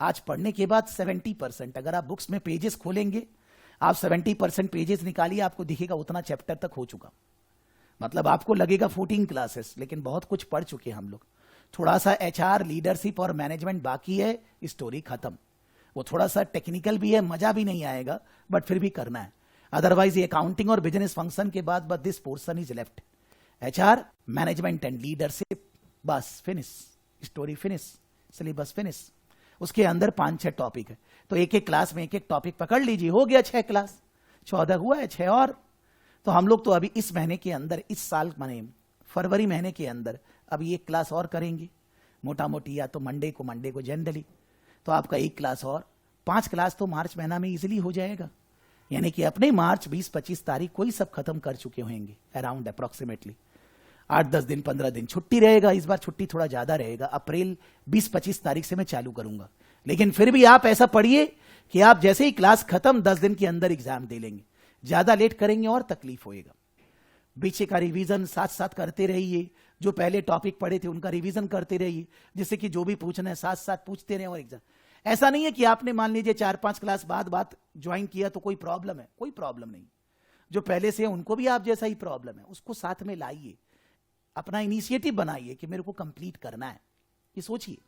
आज पढ़ने के बाद 70%, अगर आप बुक्स में पेजेस खोलेंगे, आप 70% पेजेस निकालिए, आपको दिखेगा उतना चैप्टर तक हो चुका. मतलब आपको लगेगा 14 क्लासेस, लेकिन बहुत कुछ पढ़ चुके हैं हम लोग. थोड़ा सा एचआर, लीडरशिप और मैनेजमेंट बाकी है, स्टोरी खत्म. वो थोड़ा सा टेक्निकल भी है, मजा भी नहीं आएगा, बट फिर भी करना है. अदरवाइज ये अकाउंटिंग और बिजनेस फंक्शन के बाद बस this portion is left. HR, management and leadership, बस finish. Story finish, syllabus finish. उसके अंदर 5-6 टॉपिक है. तो एक एक क्लास में एक एक टॉपिक पकड़ लीजिए, हो गया 6 क्लास. 14 हुआ है, 6 और. तो हम लोग तो अभी इस महीने के अंदर, इस साल माने फरवरी महीने के अंदर अभी एक क्लास और करेंगे मोटा मोटी, या तो मंडे को जनरली. तो आपका एक क्लास और, 5 क्लास तो मार्च महीना में इजिली हो जाएगा. यानी कि अपने मार्च 20-25 तारीख को ही सब खत्म कर चुके होंगे अराउंड अप्रोक्सीमेटली. 8-10 दिन 15 दिन छुट्टी रहेगा. इस बार छुट्टी थोड़ा ज्यादा रहेगा. अप्रैल 20-25 तारीख से मैं चालू करूंगा. लेकिन फिर भी आप ऐसा पढ़िए कि आप जैसे ही क्लास खत्म 10 दिन के अंदर एग्जाम दे लेंगे. ज्यादा लेट करेंगे और तकलीफ होएगा. पीछे का रिवीजन साथ साथ करते रहिए. जो पहले टॉपिक पढ़े थे उनका रिवीजन करते रहिए, जिससे कि जो भी पूछना है साथ साथ पूछते रहे. और एग्जाम ऐसा नहीं है कि आपने मान लीजिए 4-5 क्लास बाद बात ज्वाइन किया तो कोई प्रॉब्लम है, कोई प्रॉब्लम नहीं। जो पहले से है उनको भी आप जैसा ही प्रॉब्लम है, उसको साथ में लाइए, अपना इनिशिएटिव बनाइए कि मेरे को कंप्लीट करना है, ये सोचिए।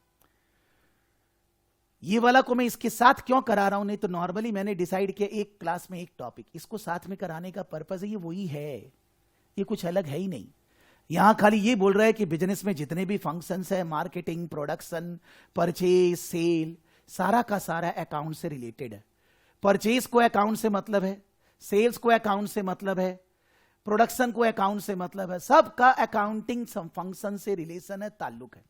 ये वाला को मैं इसके साथ क्यों करा रहा हूं, नहीं तो नॉर्मली मैंने डिसाइड किया एक क्लास में एक टॉपिक, इसको साथ में कराने का पर्पज है ये वही है, ये कुछ अलग है ही नहीं। यहां खाली ये बोल रहा है कि बिजनेस में जितने भी फंक्शंस है, मार्केटिंग, प्रोडक्शन, परचेज, सेल, सारा का सारा अकाउंट से रिलेटेड है। परचेज को अकाउंट से मतलब है, सेल्स को अकाउंट से मतलब है, प्रोडक्शन को अकाउंट से मतलब है, सबका अकाउंटिंग फंक्शन से रिलेशन है, ताल्लुक है।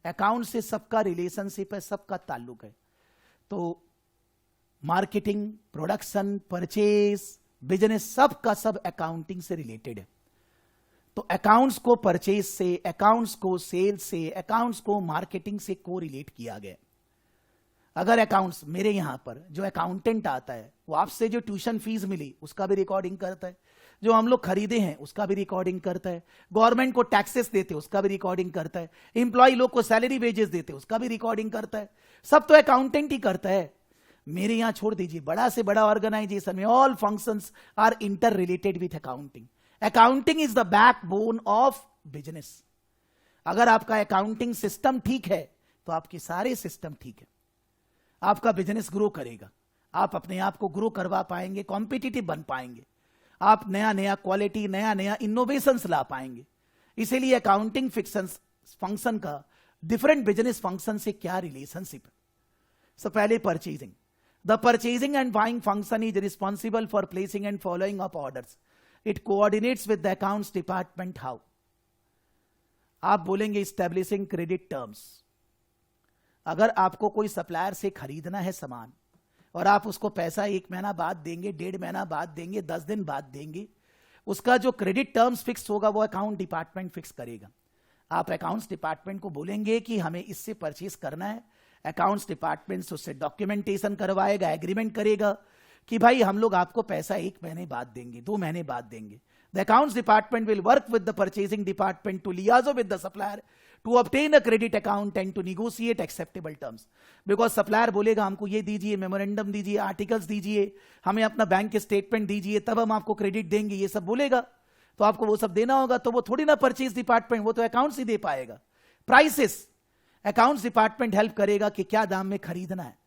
अकाउंट से सबका रिलेशनशिप है, सबका ताल्लुक है। तो मार्केटिंग, प्रोडक्शन, परचेज, बिजनेस, सबका सब अकाउंटिंग से रिलेटेड है। तो अकाउंट्स को परचेज से, अकाउंट्स को सेल्स से, अकाउंट्स को मार्केटिंग से को रिलेट किया गया। अगर अकाउंट्स, मेरे यहां पर जो अकाउंटेंट आता है वो आपसे जो ट्यूशन फीस मिली उसका भी रिकॉर्डिंग करता है, जो हम लोग खरीदे हैं उसका भी रिकॉर्डिंग करता है, गवर्नमेंट को टैक्सेस देते उसका भी रिकॉर्डिंग करता है, एम्प्लॉय लोग को सैलरी वेजेस देते उसका भी रिकॉर्डिंग करता है, सब तो अकाउंटेंट ही करता है। मेरे यहां छोड़ दीजिए, बड़ा से बड़ा ऑर्गेनाइजेशन में all functions are interrelated with accounting. Accounting is the backbone of business. अगर आपका अकाउंटिंग सिस्टम ठीक है तो आपके सारे सिस्टम ठीक है, आपका बिजनेस ग्रो करेगा, आप अपने आप को ग्रो करवा पाएंगे, कॉम्पिटिटिव बन पाएंगे, आप नया नया क्वालिटी, नया नया इनोवेशंस ला पाएंगे। इसीलिए अकाउंटिंग फंक्शन का डिफरेंट बिजनेस फंक्शन से क्या रिलेशनशिप है। सो पहले purchasing, the purchasing and buying function is responsible for placing and following of orders, it coordinates with the accounts department. How? आप बोलेंगे स्टैब्लिशिंग क्रेडिट टर्म्स। अगर आपको कोई सप्लायर से खरीदना है सामान और आप उसको पैसा 1 महीना बाद देंगे, 1.5 महीना बाद देंगे, 10 दिन बाद देंगे, उसका जो क्रेडिट टर्म्स फिक्स होगा वो अकाउंट डिपार्टमेंट फिक्स करेगा। आप अकाउंट्स डिपार्टमेंट को बोलेंगे कि हमें इससे परचेस करना है, अकाउंट्स डिपार्टमेंट से उससे डॉक्यूमेंटेशन करवाएगा, एग्रीमेंट करेगा कि भाई हम लोग आपको पैसा 1 महीने बाद देंगे, 2 महीने बाद देंगे। The accounts department will work with the purchasing department to liaise with the supplier to obtain a credit account and to negotiate acceptable terms, because supplier बोलेगा हमको ये दीजिए, मेमोरेंडम दीजिए, आर्टिकल्स दीजिए, हमें अपना बैंक के स्टेटमेंट दीजिए, तब हम आपको क्रेडिट देंगे, ये सब बोलेगा, तो आपको वो सब देना होगा। तो वो थोड़ी ना परचेज डिपार्टमेंट, वो तो अकाउंट्स ही दे पाएगा। प्राइसेस, अकाउंट्स डिपार्टमेंट हेल्प करेगा कि क्या दाम में खरीदना है,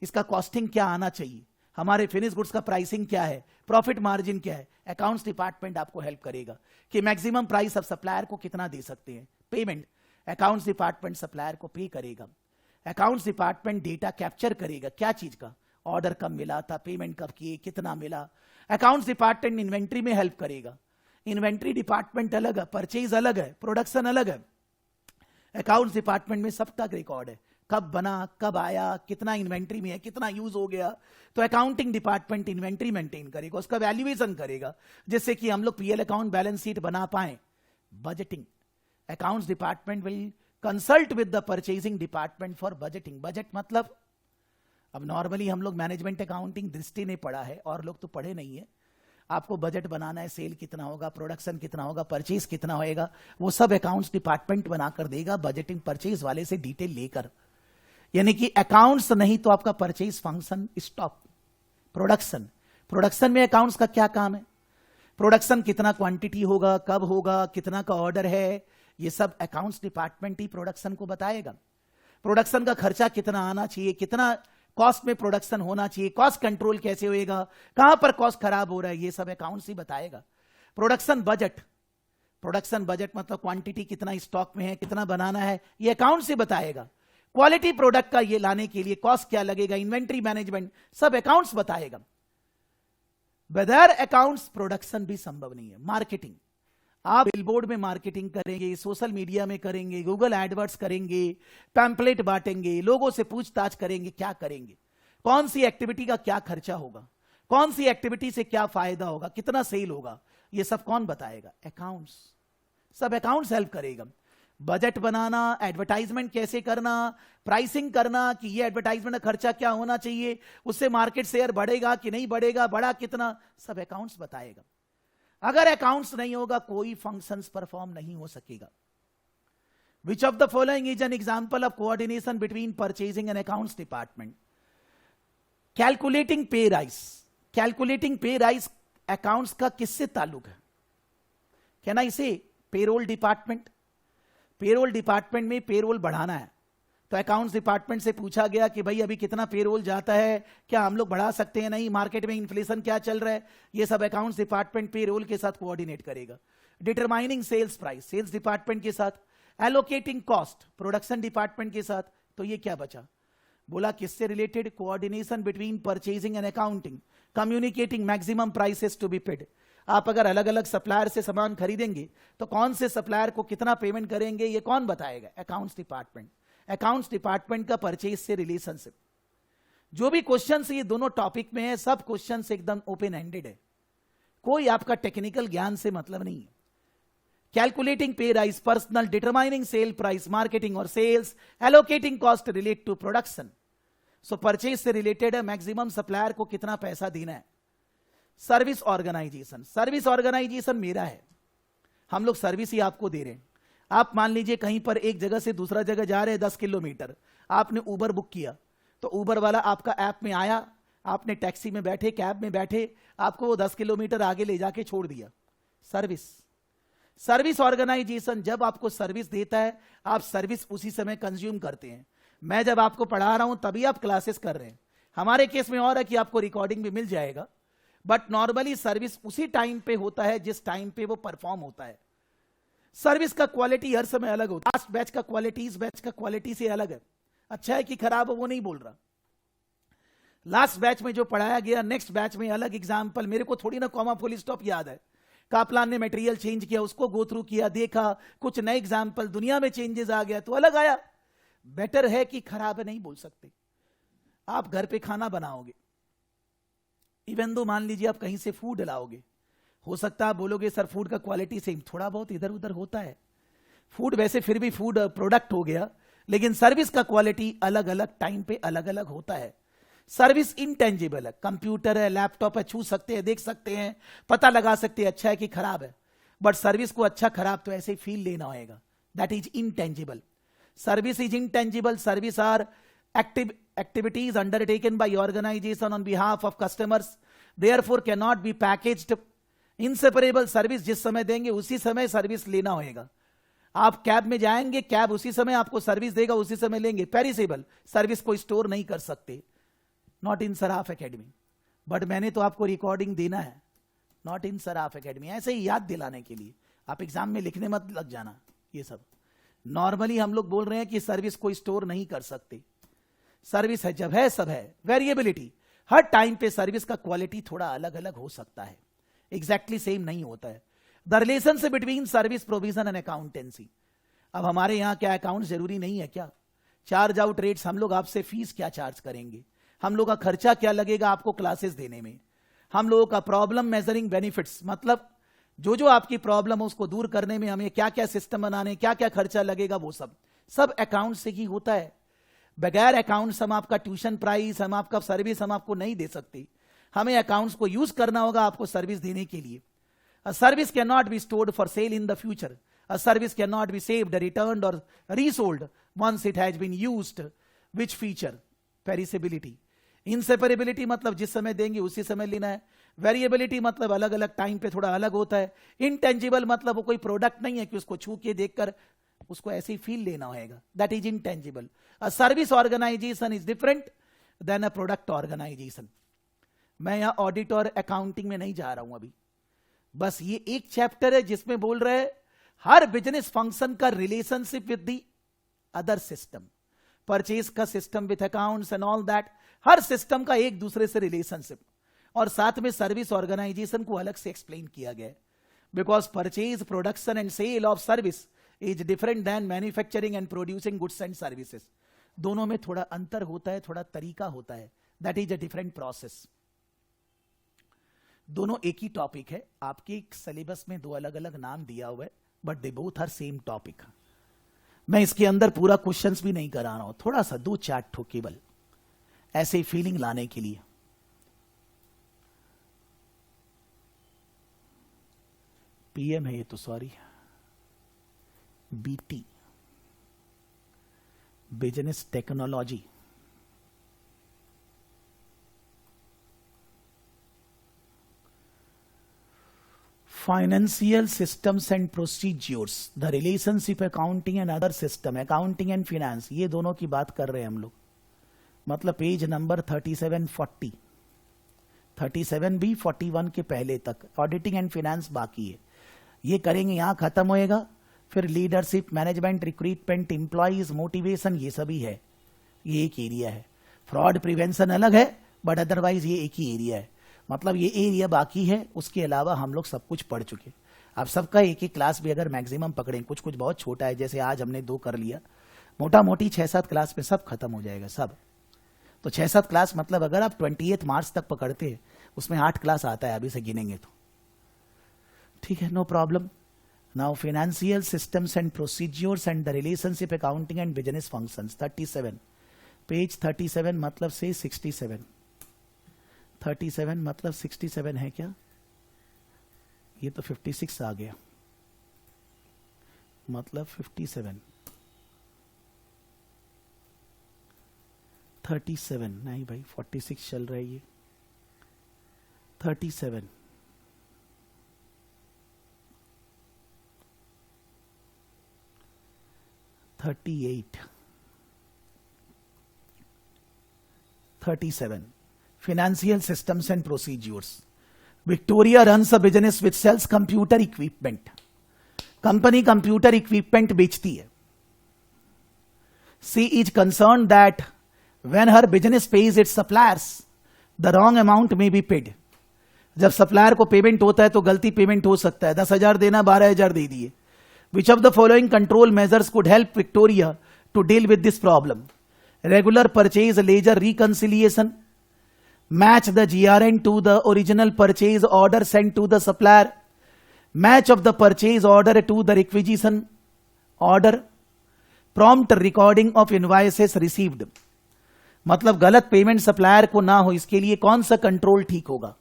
इसका कॉस्टिंग क्या आना चाहिए, हमारे फिनिश गुड्स का प्राइसिंग क्या है, प्रॉफिट मार्जिन क्या है। अकाउंट्स डिपार्टमेंट आपको हेल्प करेगा कि मैक्सिमम प्राइस आप सप्लायर को कितना दे सकते हैं। पेमेंट, अकाउंट्स डिपार्टमेंट सप्लायर को पे करेगा। अकाउंट्स डिपार्टमेंट डेटा कैप्चर करेगा, क्या चीज का, ऑर्डर कब मिला था, पेमेंट कब किए, कितना मिला। अकाउंट्स डिपार्टमेंट इन्वेंट्री में हेल्प करेगा। इन्वेंट्री डिपार्टमेंट अलग है, परचेज अलग है, प्रोडक्शन अलग है। अकाउंट्स डिपार्टमेंट में सबका रिकॉर्ड है, कब बना, कब आया, कितना इन्वेंट्री में है, कितना यूज हो गया। तो अकाउंटिंग डिपार्टमेंट इन्वेंट्री मेंटेन करेगा, उसका वैल्यूएशन करेगा, जिससे कि हम लोग पीएल अकाउंट बैलेंस शीट बना पाए। Budgeting, accounts department will consult with the purchasing department for budgeting. Budget मतलब, अब नॉर्मली हम लोग मैनेजमेंट अकाउंटिंग दृष्टि ने पढ़ा है और लोग तो पढ़े नहीं है। आपको बजट बनाना है, सेल कितना होगा, प्रोडक्शन कितना होगा, परचेज कितना होएगा, वो सब अकाउंट्स डिपार्टमेंट बनाकर देगा, बजटिंग परचेज वाले से डिटेल लेकर। यानी कि अकाउंट्स नहीं तो आपका परचेज फंक्शन स्टॉप। प्रोडक्शन में अकाउंट्स का क्या काम है, प्रोडक्शन कितना क्वांटिटी होगा, कब होगा, कितना का ऑर्डर है, ये सब अकाउंट्स डिपार्टमेंट ही प्रोडक्शन को बताएगा। प्रोडक्शन का खर्चा कितना आना चाहिए, कितना कॉस्ट में प्रोडक्शन होना चाहिए, कॉस्ट कंट्रोल कैसे होएगा, कहां पर कॉस्ट खराब हो रहा है, ये सब अकाउंट्स ही बताएगा। प्रोडक्शन बजट मतलब क्वांटिटी कितना स्टॉक में है, कितना बनाना है, ये अकाउंट से बताएगा। क्वालिटी प्रोडक्ट का ये लाने के लिए कॉस्ट क्या लगेगा, इन्वेंट्री मैनेजमेंट, सब अकाउंट्स बताएगा। बगैर अकाउंट्स प्रोडक्शन भी संभव नहीं है। मार्केटिंग, आप बिलबोर्ड में मार्केटिंग करेंगे, सोशल मीडिया में करेंगे, गूगल एडवर्ड्स करेंगे, पैम्पलेट बांटेंगे, लोगों से पूछताछ करेंगे, क्या करेंगे, कौन सी एक्टिविटी का क्या खर्चा होगा, कौन सी एक्टिविटी से क्या फायदा होगा, कितना सेल होगा, ये सब कौन बताएगा, अकाउंट्स। सब अकाउंट्स हेल्प करेगा। बजट बनाना, एडवर्टाइजमेंट कैसे करना, प्राइसिंग करना कि ये एडवर्टाइजमेंट का खर्चा क्या होना चाहिए, उससे मार्केट शेयर बढ़ेगा कि नहीं बढ़ेगा, बढ़ा कितना, सब अकाउंट्स बताएगा। अगर अकाउंट्स नहीं होगा कोई फंक्शंस परफॉर्म नहीं हो सकेगा। Which of the following is an example of coordination between purchasing and accounts department? Calculating pay rise. Calculating pay rise accounts का किससे ताल्लुक है? Can I say payroll department? Payroll department में payroll बढ़ाना है, तो अकाउंट्स डिपार्टमेंट से पूछा गया कि भाई अभी कितना पेरोल जाता है, क्या हम लोग बढ़ा सकते हैं? नहीं, मार्केट में इन्फ्लेशन क्या चल रहा है, ये सब अकाउंट्स डिपार्टमेंट पेरोल के साथ कोऑर्डिनेट करेगा. Determining sales price sales department के साथ. एलोकेटिंग कॉस्ट प्रोडक्शन डिपार्टमेंट के साथ. तो ये क्या बचा? बोला किससे related? Coordination between purchasing and accounting. Communicating maximum prices to be paid. आप अगर अलग अलग सप्लायर से सामान खरीदेंगे तो कौन से सप्लायर को कितना पेमेंट करेंगे, ये कौन बताएगा? Accounts department. अकाउंट्स डिपार्टमेंट का परचेज से रिलेशनशिप. जो भी क्वेश्चन ये दोनों टॉपिक में है, सब क्वेश्चन एकदम ओपन एंडेड है, कोई आपका टेक्निकल ज्ञान से मतलब नहीं है. Calculating pay rise, personal, determining sale price, marketing और sales, allocating cost relate to production. So purchase से रिलेटेड है मैक्सिमम सप्लायर को कितना पैसा देना है. Service organisation. सर्विस ऑर्गेनाइजेशन मेरा है, हम लोग सर्विस ही आपको दे रहे हैं. आप मान लीजिए कहीं पर एक जगह से दूसरा जगह जा रहे हैं 10 किलोमीटर, आपने उबर बुक किया, तो उबर वाला आपका ऐप में आया, आपने टैक्सी में बैठे, कैब में बैठे, आपको वो 10 किलोमीटर आगे ले जाके छोड़ दिया. सर्विस. सर्विस ऑर्गेनाइजेशन जब आपको सर्विस देता है, आप सर्विस उसी समय कंज्यूम करते हैं. मैं जब आपको पढ़ा रहा हूं तभी आप क्लासेस कर रहे हैं. हमारे केस में और है कि आपको रिकॉर्डिंग भी मिल जाएगा, बट नॉर्मली सर्विस उसी टाइम पे होता है जिस टाइम पे वो परफॉर्म होता है. सर्विस का क्वालिटी हर समय अलग होता है. लास्ट बैच का क्वालिटी इस बैच का क्वालिटी से अलग है. अच्छा है कि खराब है वो नहीं बोल रहा. लास्ट बैच में जो पढ़ाया गया नेक्स्ट बैच में अलग. एग्जाम्पल मेरे को थोड़ी ना कॉमा फुल स्टॉप याद है. कापलान ने मटेरियल चेंज किया, उसको गो थ्रू किया, देखा, कुछ नए एग्जाम्पल, दुनिया में चेंजेस आ गया तो अलग आया. बेटर है कि खराब है नहीं बोल सकते. आप घर पे खाना बनाओगे, इवन दो मान लीजिए आप कहीं से फूड लाओगे, हो सकता है आप बोलोगे सर फूड का क्वालिटी सेम, थोड़ा बहुत इधर उधर होता है. फूड वैसे फिर भी फूड प्रोडक्ट हो गया, लेकिन सर्विस का क्वालिटी अलग अलग टाइम पे अलग अलग होता है. सर्विस इंटेंजिबल है. कंप्यूटर है, लैपटॉप है, छू सकते हैं, देख सकते हैं, पता लगा सकते हैं अच्छा है कि खराब है. बट सर्विस को अच्छा खराब तो ऐसे ही फील लेना होगा. That is intangible. Service is intangible. Service are activities undertaken by organization on behalf of customers, therefore cannot be packaged. Inseparable. Service जिस समय देंगे उसी समय सर्विस लेना होगा. आप कैब में जाएंगे, कैब उसी समय आपको सर्विस देगा, उसी समय लेंगे. पेरिसेबल. सर्विस को स्टोर नहीं कर सकते. Not in Saraf academy. But मैंने तो आपको रिकॉर्डिंग देना है, नॉट इन सराफ एकेडमी. ऐसे ही याद दिलाने के लिए. आप एग्जाम में लिखने मत लग जाना. ये सब नॉर्मली हम लोग बोल रहे हैं कि सर्विस को स्टोर नहीं कर सकते. सर्विस है जब है सब है. वेरिएबिलिटी. हर टाइम पे सर्विस का क्वालिटी थोड़ा अलग अलग हो सकता है, एग्जैक्टली सेम नहीं होता है. The relationship between service provision and accountancy. अब हमारे यहां क्या अकाउंट जरूरी नहीं है क्या? चार्ज आउट रेट्स, हम लोग आपसे फीस क्या चार्ज करेंगे, हम लोग का खर्चा क्या लगेगा आपको क्लासेस देने में, हम लोगों का प्रॉब्लम मेजरिंग बेनिफिट्स, मतलब जो जो आपकी प्रॉब्लम है उसको दूर करने में हमें क्या क्या सिस्टम बनाने, क्या क्या खर्चा लगेगा, वो सब अकाउंट से ही होता है. बगैर अकाउंट्स हम आपका ट्यूशन प्राइस, हम आपका सर्विस हम आपको नहीं दे सकते. हमें अकाउंट्स को यूज करना होगा आपको सर्विस देने के लिए. A service can not be stored for sale in the future. A service can not be saved, returned और resold once it has been used. Which feature? Perishability. Inseparability मतलब जिस समय देंगे उसी समय लेना है. वेरिएबिलिटी मतलब अलग अलग टाइम पे थोड़ा अलग होता है. इंटेंजिबल मतलब वो कोई प्रोडक्ट नहीं है कि उसको छू के देखकर उसको ऐसे ही फील लेना होगा. That is intangible. A service organisation is different than a product organisation. मैं यहां ऑडिट और अकाउंटिंग में नहीं जा रहा हूं अभी. बस ये एक चैप्टर है जिसमें बोल रहे हैं हर बिजनेस फंक्शन का relationship with the other system. Purchase का system with accounts and all that. हर सिस्टम का एक दूसरे से रिलेशनशिप. और साथ में सर्विस ऑर्गेनाइजेशन को अलग से एक्सप्लेन किया गया. Because purchase, production and sale of service is different than manufacturing and producing goods and services. दोनों में थोड़ा अंतर होता है, थोड़ा तरीका होता है. That is a different process. दोनों एक ही टॉपिक है. आपके सिलेबस में दो अलग अलग नाम दिया हुआ है, but they both are same topic. मैं इसके अंदर पूरा क्वेश्चंस भी नहीं करा रहा हूं, थोड़ा सा 2-4 ठो केवल ऐसे ही फीलिंग लाने के लिए. पीएम है ये तो, sorry, BT. Business technology, financial systems and procedures, the relationship accounting and other system, accounting and finance, ये दोनों की बात कर रहे हैं हम लोग। मतलब पेज नंबर 3740, 37 भी 41 के पहले तक ऑडिटिंग एंड फाइनेंस बाकी है। ये करेंगे, यहां खत्म होएगा। फिर leadership, management, recruitment, employees, motivation, ये सभी है। ये एक एरिया है। फ्रॉड प्रिवेंशन अलग है, बट अदरवाइज ये एक ही एरिया है। मतलब ये एरिया बाकी है, उसके अलावा हम लोग सब कुछ पढ़ चुके। अब सबका एक एक क्लास भी अगर मैक्सिमम पकड़ें, कुछ कुछ बहुत छोटा है, जैसे आज हमने 2 कर लिया, मोटा मोटी 6-7 क्लास में सब खत्म हो जाएगा सब। तो 6-7 क्लास मतलब अगर आप 28 मार्च तक पकड़ते हैं, उसमें 8 क्लास आता है, अभी से गिनेंगे तो। ठीक है, no problem. Now financial systems and procedures and the relationship accounting and business functions, 37 page 37 मतलब से 67, 37 मतलब 67 है क्या? ये तो 56 आ गया, मतलब 57, 37 नहीं भाई, 46 चल रहा है ये, 37, 38, 37. Financial systems and procedures. Victoria runs a business which sells computer equipment. Company computer equipment बेचती है. She is concerned that when her business pays its suppliers, the wrong amount may be paid. जब supplier को payment होता है तो गलती payment हो सकता है. 10,000 देना, 12,000 दे दिए. Which of the following control measures could help Victoria to deal with this problem? Regular purchase ledger reconciliation, match the GRN to the original purchase order sent to the supplier, match of the purchase order to the requisition order, prompt recording of invoices received. मतलब गलत payment supplier को ना हो, इसके लिए कौन सा control ठीक होगा?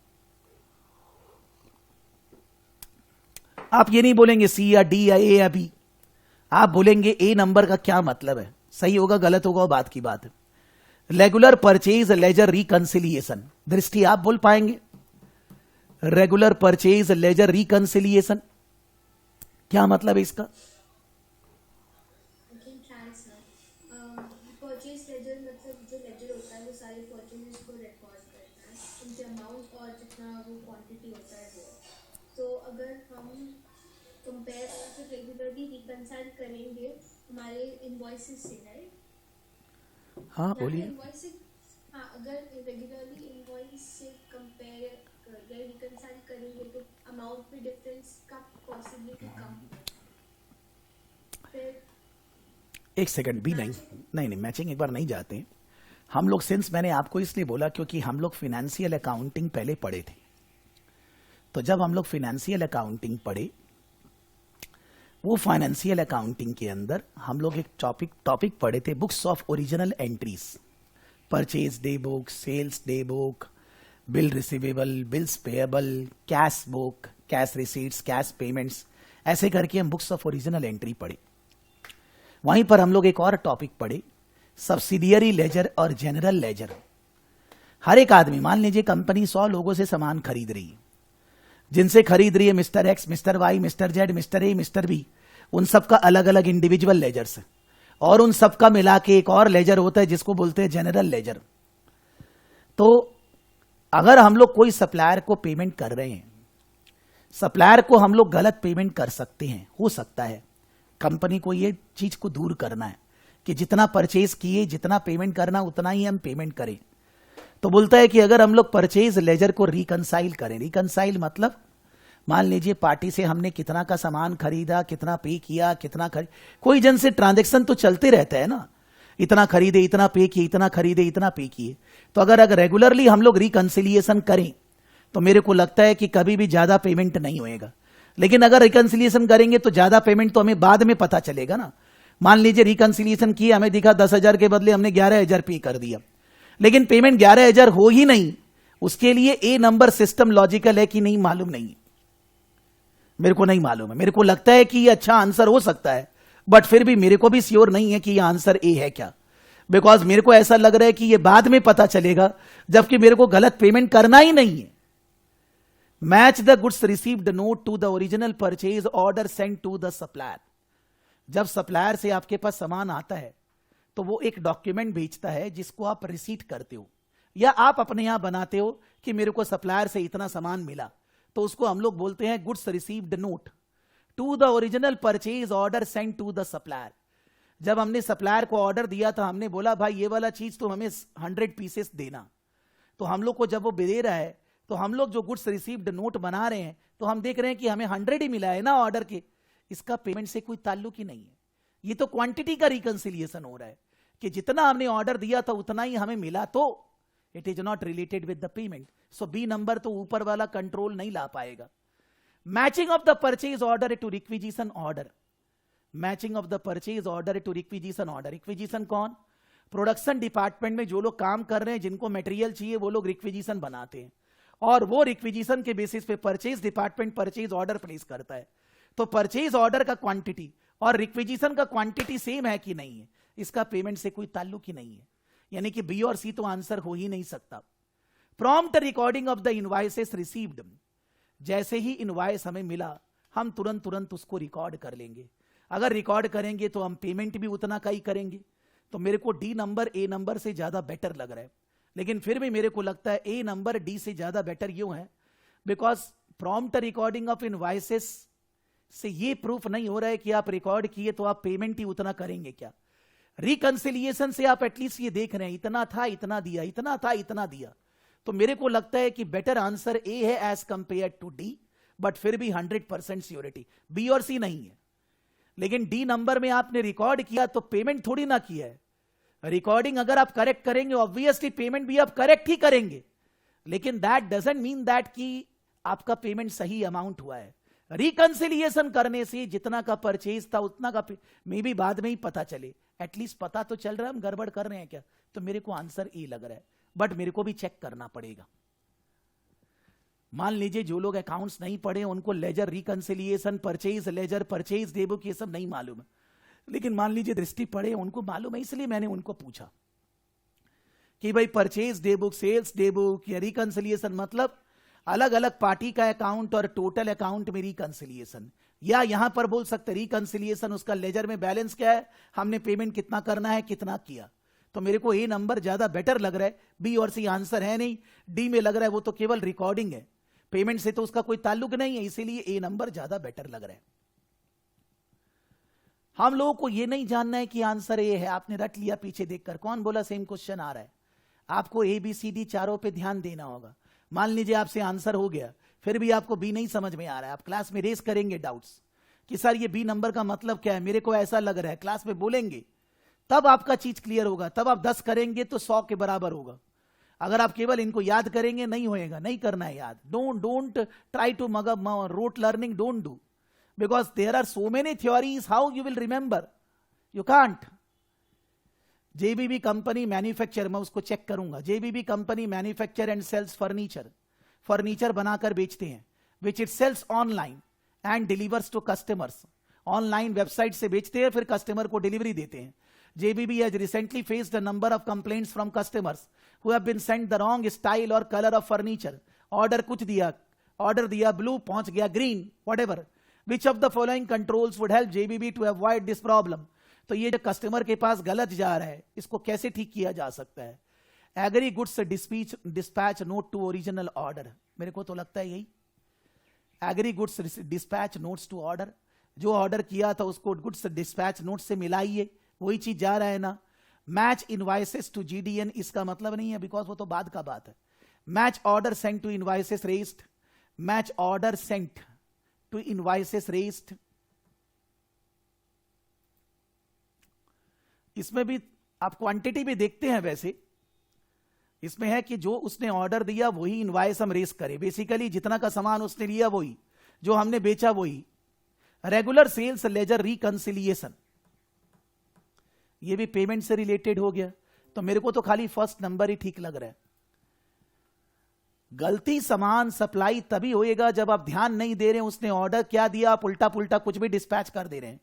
आप ये नहीं बोलेंगे सी या डी या ए या बी, आप बोलेंगे ए नंबर का क्या मतलब है, सही होगा गलत होगा वो बात की बात है. रेगुलर परचेज लेजर रिकंसिलिएशन, दृष्टि आप बोल पाएंगे? रेगुलर परचेज लेजर रिकंसिलिएशन क्या मतलब है इसका? परचेज लेजर मतलब जो लेजर होता है वो सारे परचेजेस को रिकॉर्ड करता है, उनके अमाउंट और जितना वो क्वांटिटी होता है वो. तो अगर हम कंपेयर रेगुलरली रिकंसाइल करेंगे हमारे इनवॉइसेस से, राइट? हाँ बोलिए. हाँ, अगर रेगुलरली इनवॉइस से कंपेयर या रिकंसाइल करेंगे तो अमाउंट में डिफरेंस का पॉसिबिलिटी कम है. फिर एक सेकंड भी नहीं मैचिंग एक बार नहीं जाते हम लोग. सिंस मैंने आपको इसलिए बोला क्योंकि हम लोग फाइनेंशियल अकाउंटिंग पहले पढ़े थे. तो जब हम लोग फाइनेंशियल अकाउंटिंग पढ़े, वो फाइनेंशियल अकाउंटिंग के अंदर हम लोग एक टॉपिक पढ़े थे, books of original entries, purchase day book, sales day book, bill receivable, bills payable, cash book, cash receipts, cash payments, ऐसे करके हम बुक्स ऑफ ओरिजिनल एंट्री पढ़े. वहीं पर हम लोग एक और टॉपिक पढ़े, सब्सिडियरी लेजर और जनरल लेजर. हर एक आदमी, मान लीजिए कंपनी 100 लोगों से सामान खरीद रही है, जिनसे खरीद रही है mister X, mister Y, mister Z, mister A, mister B, उन सबका अलग अलग इंडिविजुअल लेजर्स है, और उन सबका मिला के एक और लेजर होता है जिसको बोलते हैं जनरल लेजर. तो अगर हम लोग कोई सप्लायर को पेमेंट कर रहे हैं, सप्लायर को हम लोग गलत पेमेंट कर सकते हैं, हो सकता है. कंपनी को ये चीज को दूर करना है कि जितना परचेज किए, जितना पेमेंट करना उतना ही हम पेमेंट करें. तो बोलता है कि अगर हम लोग परचेज लेजर को रिकंसाइल करें, रिकंसाइल मतलब मान लीजिए पार्टी से हमने कितना का सामान खरीदा, कितना पे किया, कितना कोई जन से ट्रांजैक्शन तो चलते रहता है ना, इतना खरीदे, इतना पे किए, इतना खरीदे, इतना पे किए. तो अगर रेगुलरली हम लोग रिकंसिलिएशन करें तो मेरे को लगता है कि कभी भी ज्यादा पेमेंट नहीं होएगा. लेकिन अगर रिकंसिलिएशन करेंगे तो ज्यादा पेमेंट तो हमें बाद में पता चलेगा ना. मान लीजिए रिकंसिलिएशन किया, हमें दिखा 10,000 के बदले हमने 11,000 पे कर दिया, लेकिन पेमेंट 11,000 हो ही नहीं. उसके लिए ए नंबर सिस्टम लॉजिकल है कि नहीं मालूम नहीं, मेरे को नहीं मालूम है. मेरे को लगता है कि ये अच्छा आंसर हो सकता है, बट फिर भी मेरे को भी श्योर नहीं है कि ये आंसर ए है क्या, बिकॉज मेरे को ऐसा लग रहा है कि ये बाद में पता चलेगा, जबकि मेरे को गलत पेमेंट करना ही नहीं है। Match the goods received note to the original purchase order send to the supplier. जब सप्लायर से आपके पास सामान आता है तो वो एक डॉक्यूमेंट भेजता है जिसको आप रिसीट करते हो, या आप अपने यहां बनाते हो कि मेरे को सप्लायर से इतना सामान मिला, तो उसको हम लोग बोलते हैं goods received note to the original purchase order send to the supplier. जब हमने सप्लायर को ऑर्डर दिया था, हमने बोला भाई ये वाला चीज तो हमें 100 पीसेस देना, तो हम लोग को जब वो दे रहा है तो हम लोग जो गुड्स रिसीव्ड नोट बना रहे हैं तो हम देख रहे हैं कि हमें 100 ही मिला है ना ऑर्डर के, इसका पेमेंट से कोई ताल्लुक ही नहीं है। ये तो क्वांटिटी का रिकंसिलिएशन हो रहा है कि जितना हमने ऑर्डर दिया था उतना ही हमें मिला, तो it is not related with the payment. So B number तो ऊपर वाला कंट्रोल नहीं ला पाएगा। Matching of the purchase order to requisition order. Matching of the purchase order to requisition order. Requisition कौन? प्रोडक्शन डिपार्टमेंट में जो लोग काम कर रहे हैं, जिनको मटेरियल चाहिए, वो लोग रिक्विजिशन बनाते हैं, और वो रिक्विजिशन के बेसिस पे purchase department purchase order place करता है। तो परचेज ऑर्डर का क्वांटिटी और रिक्विजिशन का क्वांटिटी सेम है कि नहीं है, इसका पेमेंट से कोई ताल्लुक ही नहीं है, यानी कि बी और सी तो आंसर हो ही नहीं सकता। Prompt recording of the invoices received. जैसे ही इनवॉइस हमें मिला हम तुरंत उसको रिकॉर्ड कर लेंगे। अगर रिकॉर्ड करेंगे तो हम पेमेंट भी उतना का ही करेंगे। तो मेरे को डी नंबर ए नंबर से ज्यादा बेटर लग रहा है, लेकिन फिर भी मेरे को लगता है ए नंबर डी से ज्यादा बेटर यूं है, because prompt recording of invoices से ये प्रूफ नहीं हो रहा है कि आप रिकॉर्ड किए तो आप पेमेंट ही उतना करेंगे क्या। रिकंसिलिएशन से आप एटलीस्ट ये देख रहे हैं इतना था इतना दिया, इतना था इतना दिया। तो मेरे को लगता है कि बेटर आंसर ए है as compare to D, but फिर भी 100% श्योरिटी बी और सी नहीं है। लेकिन डी नंबर में आपने रिकॉर्ड किया तो पेमेंट थोड़ी ना किया है। रिकॉर्डिंग अगर आप करेक्ट करेंगे ऑब्वियसली पेमेंट भी आप करेक्ट ही करेंगे, लेकिन दैट डजंट मीन दैट कि आपका पेमेंट सही अमाउंट हुआ है। रिकंसिलिएशन करने से जितना का परचेज था उतना का मे भी बाद में ही पता चले, एटलीस्ट पता तो चल रहा है हम गड़बड़ कर रहे हैं क्या। तो मेरे को आंसर ए लग रहा है, बट मेरे को भी चेक करना पड़ेगा। मान लीजिए जो लोग अकाउंट्स नहीं पढ़े उनको ledger reconciliation purchase ledger purchase daybook ये सब नहीं मालूम है, लेकिन मान लीजिए दृष्टि पढ़े उनको मालूम है, इसलिए मैंने उनको पूछा कि भाई परचेज डेबुक सेल्स डेबुक या रिकंसिलिएशन मतलब अलग अलग पार्टी का अकाउंट और टोटल अकाउंट में रिकंसिलिएशन, या यहां पर बोल सकते रिकंसिलिएशन उसका लेजर में बैलेंस क्या है, हमने पेमेंट कितना करना है कितना किया। तो मेरे को ए नंबर ज्यादा बेटर लग रहा है, बी और सी आंसर है नहीं। डी में लग रहा है वो तो केवल रिकॉर्डिंग है, पेमेंट से तो उसका कोई ताल्लुक नहीं है, इसीलिए ए नंबर ज्यादा बेटर लग रहा है। हम लोगों को यह नहीं जानना है कि आंसर ए है, आपने रट लिया पीछे देखकर, कौन बोला सेम क्वेश्चन आ रहा है। आपको ए बी सी डी चारों पे ध्यान देना होगा। मान लीजिए आपसे आंसर हो गया, फिर भी आपको बी नहीं समझ में आ रहा है, आप क्लास में रेस करेंगे डाउट्स कि सर ये बी नंबर का मतलब क्या है, मेरे को ऐसा लग रहा है, क्लास में बोलेंगे, तब आपका चीज क्लियर होगा। तब आप 10 करेंगे तो 100 के बराबर होगा। अगर आप केवल इनको याद करेंगे नहीं होएगा, नहीं करना है याद। Don't try to mug up rote learning, don't do, because there are so many theories, how you will remember, you can't। JBB company manufacture, मैं उसको चेक करूंगा, JBB company manufacture and sells furniture बनाकर बेचते हैं, which it sells online and delivers to customers. Online website से बेचते हैं, फिर कस्टमर को डिलीवरी देते हैं। JBB has recently faced a number of complaints from customers who have been sent the wrong style or color of furniture। Order कुछ दिया, order दिया ब्लू, पहुंच गया green, whatever। Which of the following controls would help JBB to avoid this problem? तो ये जो customer के पास गलत जा रहा है, इसको कैसे ठीक किया जा सकता है। Agree goods dispatch note to original order, मेरे को तो लगता है यही। Agree goods dispatch notes to order, जो ऑर्डर किया था उसको गुड्स डिस्पैच नोट से मिलाइए, वही चीज जा रहा है ना। मैच इनवाइसेस टू GDN, इसका मतलब नहीं है, बिकॉज वो तो बाद का बात है। Match order sent to invoices raised, match order sent to invoices raised, इसमें भी आप क्वांटिटी भी देखते हैं। वैसे इसमें है कि जो उसने ऑर्डर दिया वही इनवाइस हम रेस करें, बेसिकली जितना का सामान उसने लिया वही, जो हमने बेचा वही। रेगुलर सेल्स लेजर रिकंसिलिएशन, ये भी पेमेंट से रिलेटेड हो गया। तो मेरे को तो खाली फर्स्ट नंबर ही ठीक लग रहा है। गलती सामान सप्लाई तभी होएगा जब आप ध्यान नहीं दे रहे हैं उसने ऑर्डर क्या दिया, आप उल्टा पुल्टा कुछ भी डिस्पैच कर दे रहे हैं।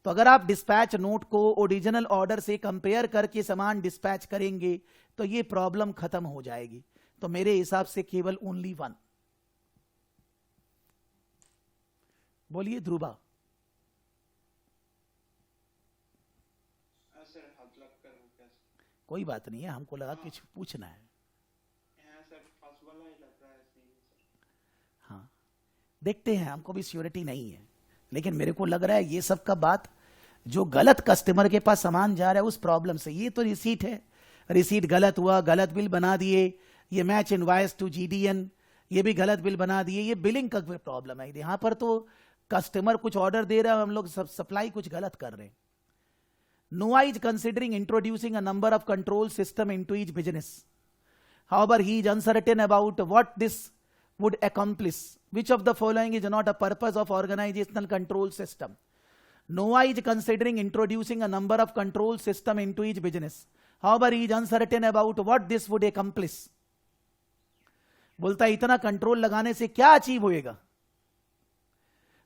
तो अगर आप डिस्पैच नोट को ओरिजिनल ऑर्डर से कंपेयर करके सामान डिस्पैच करेंगे तो ये प्रॉब्लम खत्म हो जाएगी। तो मेरे हिसाब से केवल ओनली वन। बोलिए ध्रुवा। कोई बात नहीं है, हमको लगा कुछ पूछना है। हाँ देखते हैं, हमको भी श्योरिटी नहीं है, लेकिन मेरे को लग रहा है ये सब का बात जो गलत कस्टमर के पास सामान जा रहा है उस प्रॉब्लम से। ये तो रिसीट है, रिसीट गलत हुआ, गलत बिल बना दिए, ये मैच इनवॉइस टू जीडीएन, ये भी गलत बिल बना दिए, ये बिलिंग का प्रॉब्लम है। यहां पर तो कस्टमर कुछ ऑर्डर दे रहा है, हम लोग सप्लाई कुछ गलत कर रहे हैं। Noah is considering introducing a number of control system into each business. However, he is uncertain about what this would accomplish. Which of the following is not a purpose of organizational control system? Noah is considering introducing a number of control system into each business. However, he is uncertain about what this would accomplish. बोलता है इतना control लगाने से क्या achieve होएगा?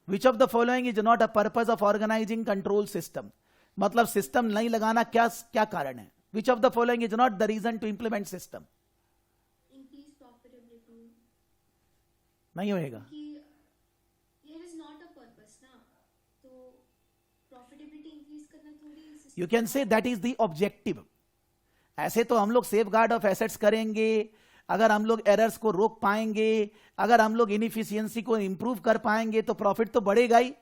Which of the following is not a purpose of organizing control system? मतलब system नहीं लगाना क्या क्या कारण है? Which of the following is not the reason to implement system? Increase profitability. नहीं होएगा। Here is not a purpose ना, तो profitability increase करना थोड़ी। You can say that is the objective. ऐसे तो हम लोग सेफ गार्ड ऑफ एसेट्स करेंगे, अगर हम लोग एरर्स को रोक पाएंगे, अगर हम लोग इनएफिशिएंसी को इंप्रूव कर पाएंगे तो प्रॉफिट तो बढ़ेगा ही।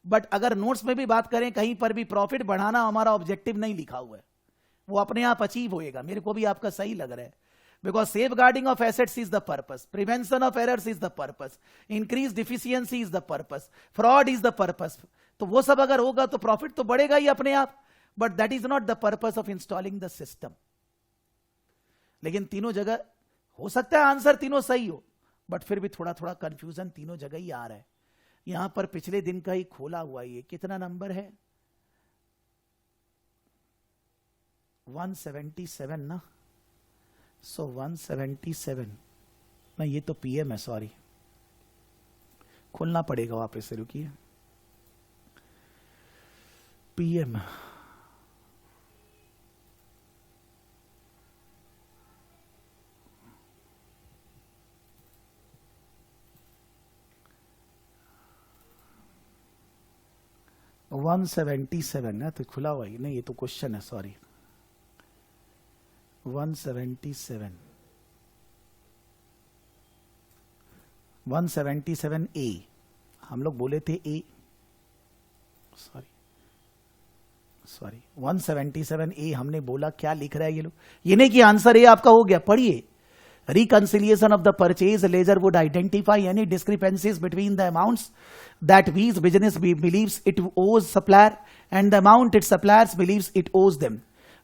बट अगर नोट्स में भी बात करें, कहीं पर भी प्रॉफिट बढ़ाना हमारा ऑब्जेक्टिव नहीं लिखा हुआ है, वो अपने आप अचीव होएगा। मेरे को भी आपका सही लग रहा है, because safeguarding of assets is the purpose, prevention of errors is the purpose, increase deficiency is the purpose, fraud is the purpose. तो वो सब अगर होगा तो प्रॉफिट तो बढ़ेगा ही अपने आप, but that is not the purpose of installing the system. लेकिन तीनों जगह हो सकता है आंसर तीनों सही हो, बट फिर भी थोड़ा थोड़ा कंफ्यूजन तीनों जगह ही आ रहा है। यहां पर पिछले दिन का ही खोला हुआ, ये कितना नंबर है? 177 ना, सो 177 नहीं, ये तो पीएम है, सॉरी, खोलना पड़ेगा वापस से, रुकिए। पीएम 177 ना, तो खुला हुआ ही नहीं, ये तो क्वेश्चन है, सॉरी। 177 ए, हम लोग बोले थे ए, सॉरी 177 ए हमने बोला। क्या लिख रहा है ये लोग? ये नहीं कि आंसर ए आपका हो गया, पढ़िए। Reconciliation of the purchase ledger would identify any discrepancies between the amounts that each business believes it owes supplier and the amount its suppliers believes it owes them.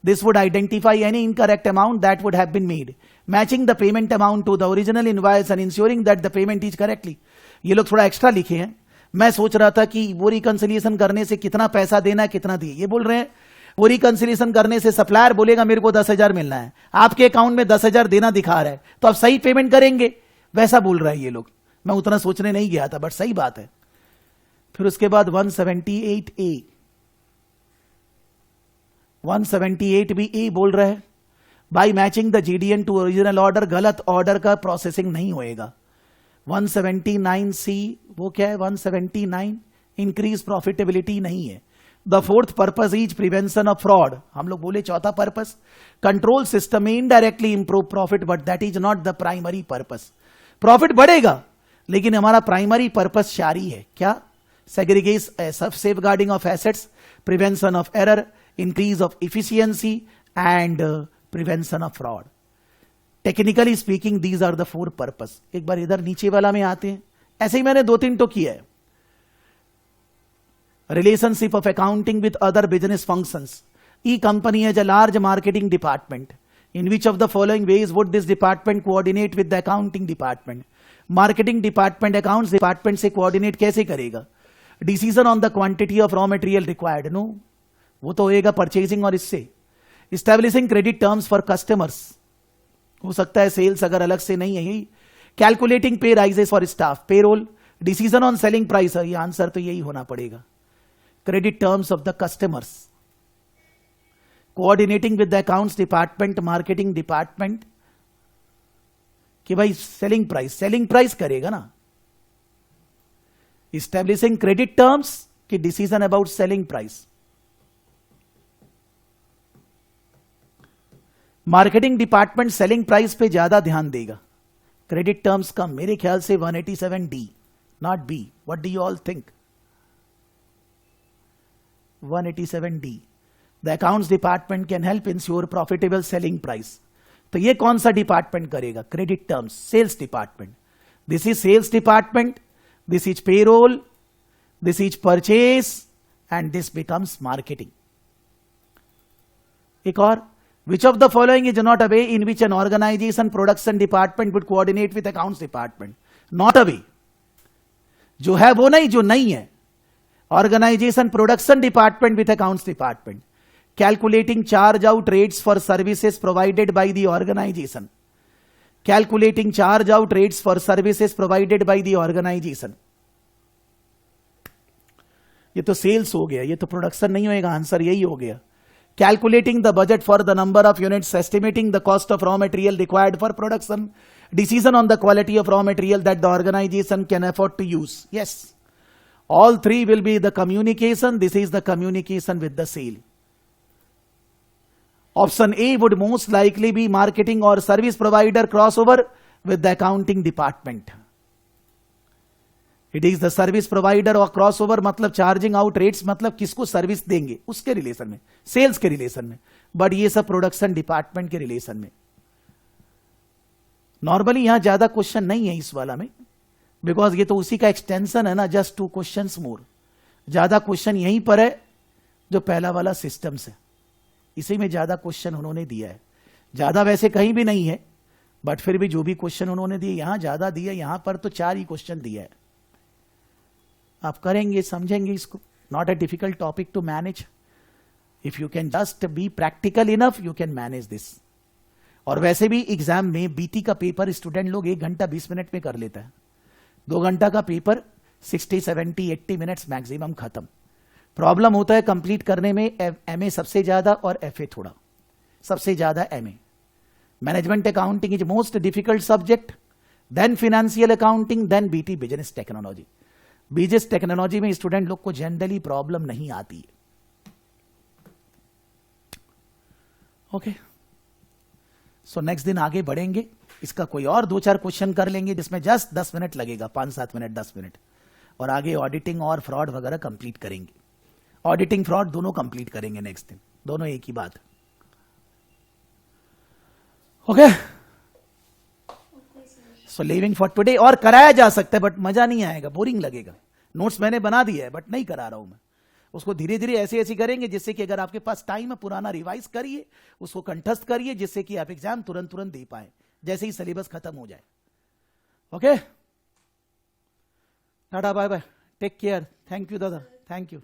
This would identify any incorrect amount that would have been made, matching the payment amount to the original invoice and ensuring that the payment is correctly. ये लोग थोड़ा extra लिखे हैं। मैं सोच रहा था कि वो रिकंसिलिएशन करने से कितना पैसा देना है, कितना दिए, ये बोल रहे हैं वो रिकंसिलिएशन करने से सप्लायर बोलेगा मेरे को 10,000 मिलना है, आपके अकाउंट में 10,000 देना दिखा रहा है, तो आप सही पेमेंट करेंगे, वैसा बोल रहा है ये लोग। मैं उतना सोचने नहीं गया था, बट सही बात है। फिर उसके बाद 178A, 178 भी ए बोल रहा है, by matching the GDN to original order, गलत ऑर्डर का प्रोसेसिंग नहीं होएगा। 179C, वो क्या है? 179 इंक्रीज प्रॉफिटेबिलिटी नहीं है। The fourth purpose is prevention of fraud, हम लोग बोले चौथा पर्पस कंट्रोल सिस्टम में indirectly improve profit, but that is not the primary purpose. Profit बढ़ेगा लेकिन हमारा प्राइमरी पर्पस जारी है, क्या? Segregation, safeguarding of assets, prevention of error, increase of efficiency and prevention of fraud. Technically speaking these are the 4 purpose. एक बार इधर नीचे वाला में आते हैं, ऐसे ही मैंने 2-3 तो किया है। Relationship of accounting with other business functions. E-company has a large marketing department. In which of the following ways would this department coordinate with the accounting department? Marketing department accounts department से coordinate कैसे करेगा? Decision on the quantity of raw material required. No, वो तो होएगा purchasing और इससे। Establishing credit terms for customers. हो सकता है सेल्स अगर अलग से नहीं है यही। Calculating pay rises for staff. Payroll. Decision on selling price, ये आंसर तो यही होना पड़ेगा। credit terms of the customers, coordinating with the accounts department, marketing department, कि भाई सेलिंग प्राइस करेगा ना, इस्टेब्लिशिंग क्रेडिट टर्म्स की decision about selling price. Marketing department selling price पे ज्यादा ध्यान देगा. क्रेडिट टर्म्स का मेरे ख्याल से 187D, not B. What do you all think? 187D. The accounts department can help ensure profitable selling price. तो ये कौन सा डिपार्टमेंट करेगा? Credit terms, sales department. This is sales department, this is payroll, this is purchase, and this becomes marketing. एक और, which of the following is not a way in which an organization production department would coordinate with accounts department? Not a way. जो है वो नहीं, जो नहीं है. Organization production department with accounts department. Calculating charge out rates for services provided by the organization. Calculating charge out rates for services provided by the organization. ये तो sales हो गया, ये तो प्रोडक्शन नहीं होएगा. आंसर यही हो गया. Calculating the budget for the number of units, estimating the cost of raw material required for production, decision on the quality of raw material that the organization can afford to use. Yes, all three will be the communication. This is the communication with the sale. Option A would most likely be marketing or service provider crossover with the accounting department. It is the service provider और cross over मतलब charging out rates मतलब किसको service देंगे उसके relation में, sales के relation में. But ये सब प्रोडक्शन डिपार्टमेंट के रिलेशन में. नॉर्मली यहां ज्यादा क्वेश्चन नहीं है इस वाला में, बिकॉज ये तो उसी का एक्सटेंशन है ना, जस्ट 2 क्वेश्चंस मोर. ज्यादा क्वेश्चन यहीं पर है जो पहला वाला सिस्टम से, इसी में ज्यादा क्वेश्चन उन्होंने दिया है. ज्यादा वैसे कहीं भी नहीं है, बट फिर भी जो भी क्वेश्चन उन्होंने दिए यहां ज्यादा दिया. यहां पर तो 4 ही क्वेश्चन दिया है. आप करेंगे, समझेंगे इसको. Not a difficult topic to manage. If you can just be practical enough you can manage this. और वैसे भी एग्जाम में बीटी का पेपर स्टूडेंट लोग 1 घंटा 20 मिनट में कर लेता है. 2 घंटा का पेपर 60, 70, 80 मिनट्स मैक्सिमम खत्म. प्रॉब्लम होता है कंप्लीट करने में एमए सबसे ज्यादा और एफए थोड़ा. सबसे ज्यादा MA. Management accounting is most difficult subject, then financial accounting, then BT business technology. Business technology में स्टूडेंट लोग को जनरली प्रॉब्लम नहीं आती है. ओके, सो नेक्स्ट दिन आगे बढ़ेंगे. इसका कोई और 2-4 क्वेश्चन कर लेंगे जिसमें जस्ट 10 मिनट लगेगा, 5-7 मिनट 10 मिनट. और आगे ऑडिटिंग और फ्रॉड वगैरह कंप्लीट करेंगे. ऑडिटिंग फ्रॉड दोनों कंप्लीट करेंगे नेक्स्ट दिन, दोनों एक ही बात. Okay, so living for today. और कराया जा सकता है बट मजा नहीं आएगा, बोरिंग लगेगा. नोट्स मैंने बना दिया है बट नहीं करा रहा हूं मैं. उसको धीरे धीरे ऐसे ऐसे करेंगे जिससे कि अगर आपके पास टाइम है पुराना रिवाइज करिए, उसको कंठस्थ करिए, जिससे कि आप एग्जाम तुरंत दे पाए जैसे ही सिलेबस खत्म हो जाए. Okay, tata bye bye, take care. Thank you दादा, थैंक यू.